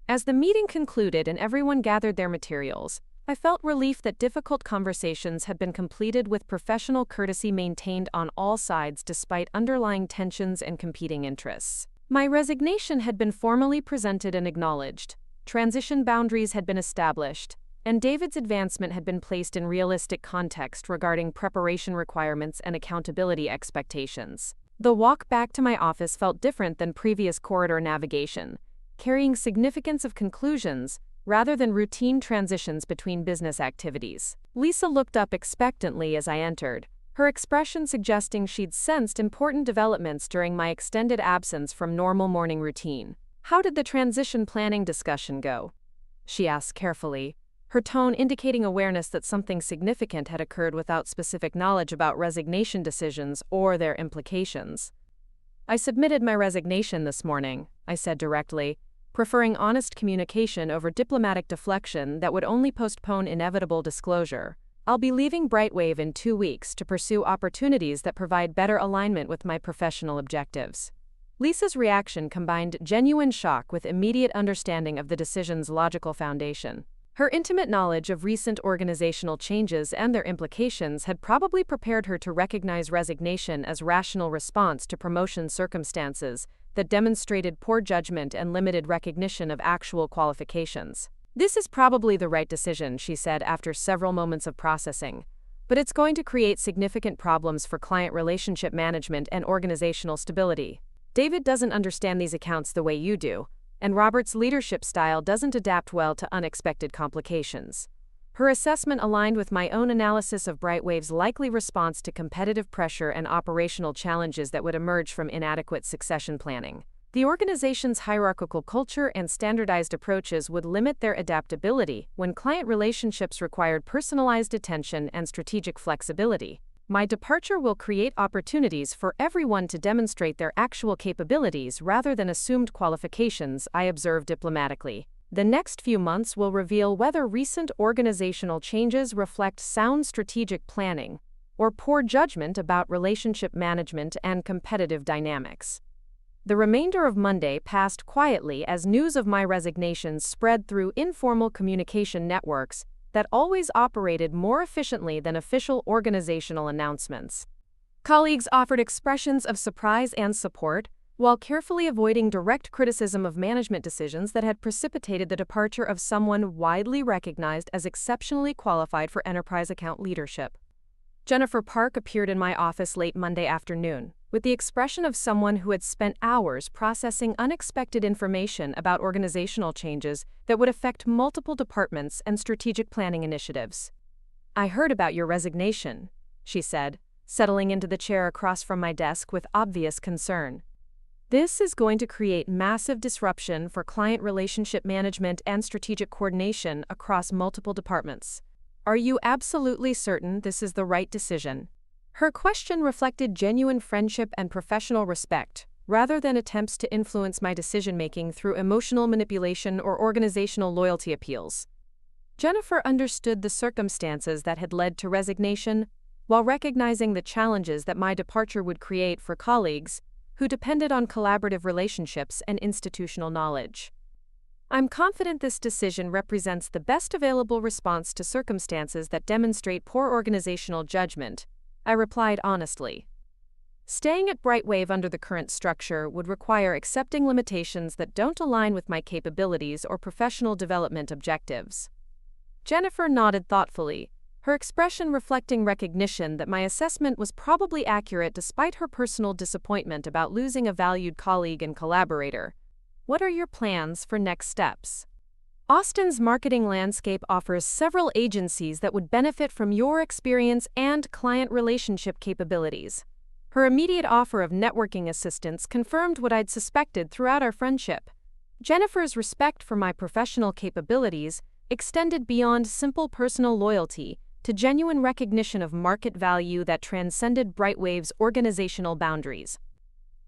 A: As the meeting concluded and everyone gathered their materials, I felt relief that difficult conversations had been completed with professional courtesy maintained on all sides despite underlying tensions and competing interests. My resignation had been formally presented and acknowledged, transition boundaries had been established, and David's advancement had been placed in realistic context regarding preparation requirements and accountability expectations. The walk back to my office felt different than previous corridor navigation, carrying significance of conclusions rather than routine transitions between business activities. Lisa looked up expectantly as I entered, her expression suggesting she'd sensed important developments during my extended absence from normal morning routine. "How did the transition planning discussion go?" she asked carefully, her tone indicating awareness that something significant had occurred without specific knowledge about resignation decisions or their implications. "I submitted my resignation this morning," I said directly, preferring honest communication over diplomatic deflection that would only postpone inevitable disclosure. "I'll be leaving Brightwave in 2 weeks to pursue opportunities that provide better alignment with my professional objectives." Lisa's reaction combined genuine shock with immediate understanding of the decision's logical foundation. Her intimate knowledge of recent organizational changes and their implications had probably prepared her to recognize resignation as rational response to promotion circumstances that demonstrated poor judgment and limited recognition of actual qualifications. "This is probably the right decision," she said after several moments of processing, "but it's going to create significant problems for client relationship management and organizational stability. David doesn't understand these accounts the way you do, and Robert's leadership style doesn't adapt well to unexpected complications." Her assessment aligned with my own analysis of Brightwave's likely response to competitive pressure and operational challenges that would emerge from inadequate succession planning. The organization's hierarchical culture and standardized approaches would limit their adaptability when client relationships required personalized attention and strategic flexibility. "My departure will create opportunities for everyone to demonstrate their actual capabilities rather than assumed qualifications," I observed diplomatically. "The next few months will reveal whether recent organizational changes reflect sound strategic planning or poor judgment about relationship management and competitive dynamics." The remainder of Monday passed quietly as news of my resignation spread through informal communication networks that always operated more efficiently than official organizational announcements. Colleagues offered expressions of surprise and support, while carefully avoiding direct criticism of management decisions that had precipitated the departure of someone widely recognized as exceptionally qualified for enterprise account leadership. Jennifer Park appeared in my office late Monday afternoon, with the expression of someone who had spent hours processing unexpected information about organizational changes that would affect multiple departments and strategic planning initiatives. "I heard about your resignation," she said, settling into the chair across from my desk with obvious concern. "This is going to create massive disruption for client relationship management and strategic coordination across multiple departments. Are you absolutely certain this is the right decision?" Her question reflected genuine friendship and professional respect, rather than attempts to influence my decision-making through emotional manipulation or organizational loyalty appeals. Jennifer understood the circumstances that had led to resignation, while recognizing the challenges that my departure would create for colleagues who depended on collaborative relationships and institutional knowledge. "I'm confident this decision represents the best available response to circumstances that demonstrate poor organizational judgment," I replied honestly. Staying at Brightwave under the current structure would require accepting limitations that don't align with my capabilities or professional development objectives. Jennifer nodded thoughtfully, her expression reflecting recognition that my assessment was probably accurate despite her personal disappointment about losing a valued colleague and collaborator. "What are your plans for next steps?" "Austin's marketing landscape offers several agencies that would benefit from your experience and client relationship capabilities." Her immediate offer of networking assistance confirmed what I'd suspected throughout our friendship. Jennifer's respect for my professional capabilities extended beyond simple personal loyalty to genuine recognition of market value that transcended Brightwave's organizational boundaries.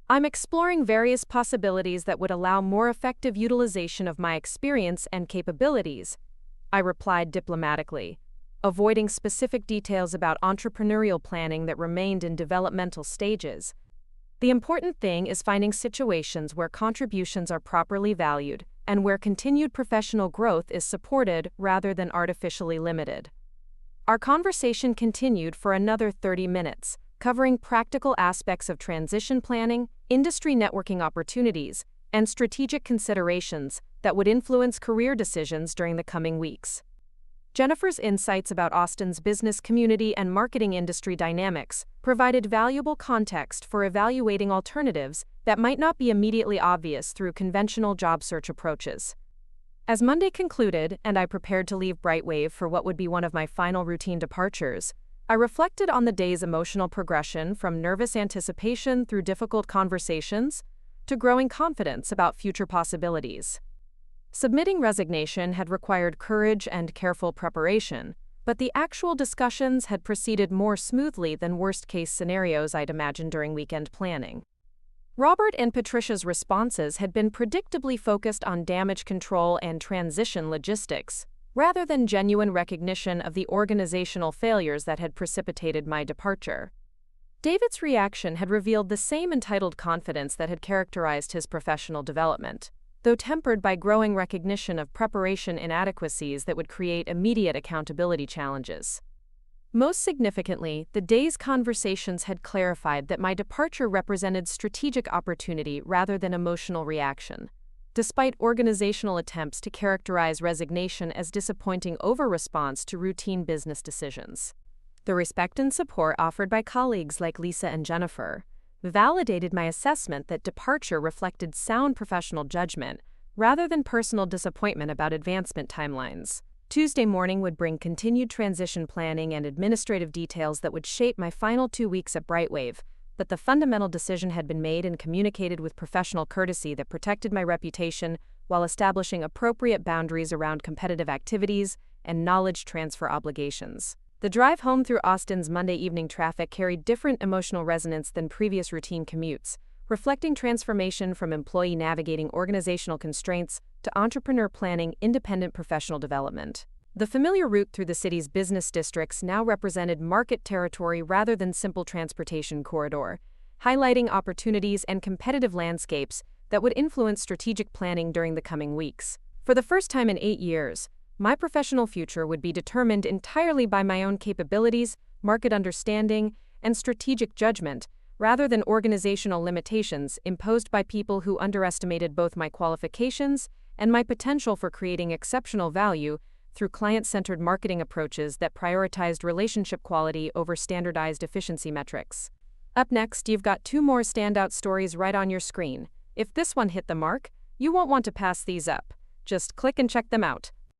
A: "I'm exploring various possibilities that would allow more effective utilization of my experience and capabilities," I replied diplomatically, avoiding specific details about entrepreneurial planning that remained in developmental stages. "The important thing is finding situations where contributions are properly valued and where continued professional growth is supported rather than artificially limited." Our conversation continued for another 30 minutes, covering practical aspects of transition planning, industry networking opportunities, and strategic considerations that would influence career decisions during the coming weeks. Jennifer's insights about Austin's business community and marketing industry dynamics provided valuable context for evaluating alternatives that might not be immediately obvious through conventional job search approaches. As Monday concluded and I prepared to leave Brightwave for what would be one of my final routine departures, I reflected on the day's emotional progression from nervous anticipation through difficult conversations to growing confidence about future possibilities. Submitting resignation had required courage and careful preparation, but the actual discussions had proceeded more smoothly than worst-case scenarios I'd imagined during weekend planning. Robert and Patricia's responses had been predictably focused on damage control and transition logistics, rather than genuine recognition of the organizational failures that had precipitated my departure. David's reaction had revealed the same entitled confidence that had characterized his professional development, though tempered by growing recognition of preparation inadequacies that would create immediate accountability challenges. Most significantly, the day's conversations had clarified that my departure represented strategic opportunity rather than emotional reaction, despite organizational attempts to characterize resignation as disappointing over-response to routine business decisions. The respect and support offered by colleagues like Lisa and Jennifer validated my assessment that departure reflected sound professional judgment rather than personal disappointment about advancement timelines. Tuesday morning would bring continued transition planning and administrative details that would shape my final 2 weeks at Brightwave, but the fundamental decision had been made and communicated with professional courtesy that protected my reputation while establishing appropriate boundaries around competitive activities and knowledge transfer obligations. The drive home through Austin's Monday evening traffic carried different emotional resonance than previous routine commutes, reflecting transformation from employee navigating organizational constraints to entrepreneur planning independent professional development. The familiar route through the city's business districts now represented market territory rather than simple transportation corridor, highlighting opportunities and competitive landscapes that would influence strategic planning during the coming weeks. For the first time in 8 years, my professional future would be determined entirely by my own capabilities, market understanding, and strategic judgment, rather than organizational limitations imposed by people who underestimated both my qualifications and my potential for creating exceptional value through client-centered marketing approaches that prioritized relationship quality over standardized efficiency metrics. Up next, you've got two more standout stories right on your screen. If this one hit the mark, you won't want to pass these up. Just click and check them out.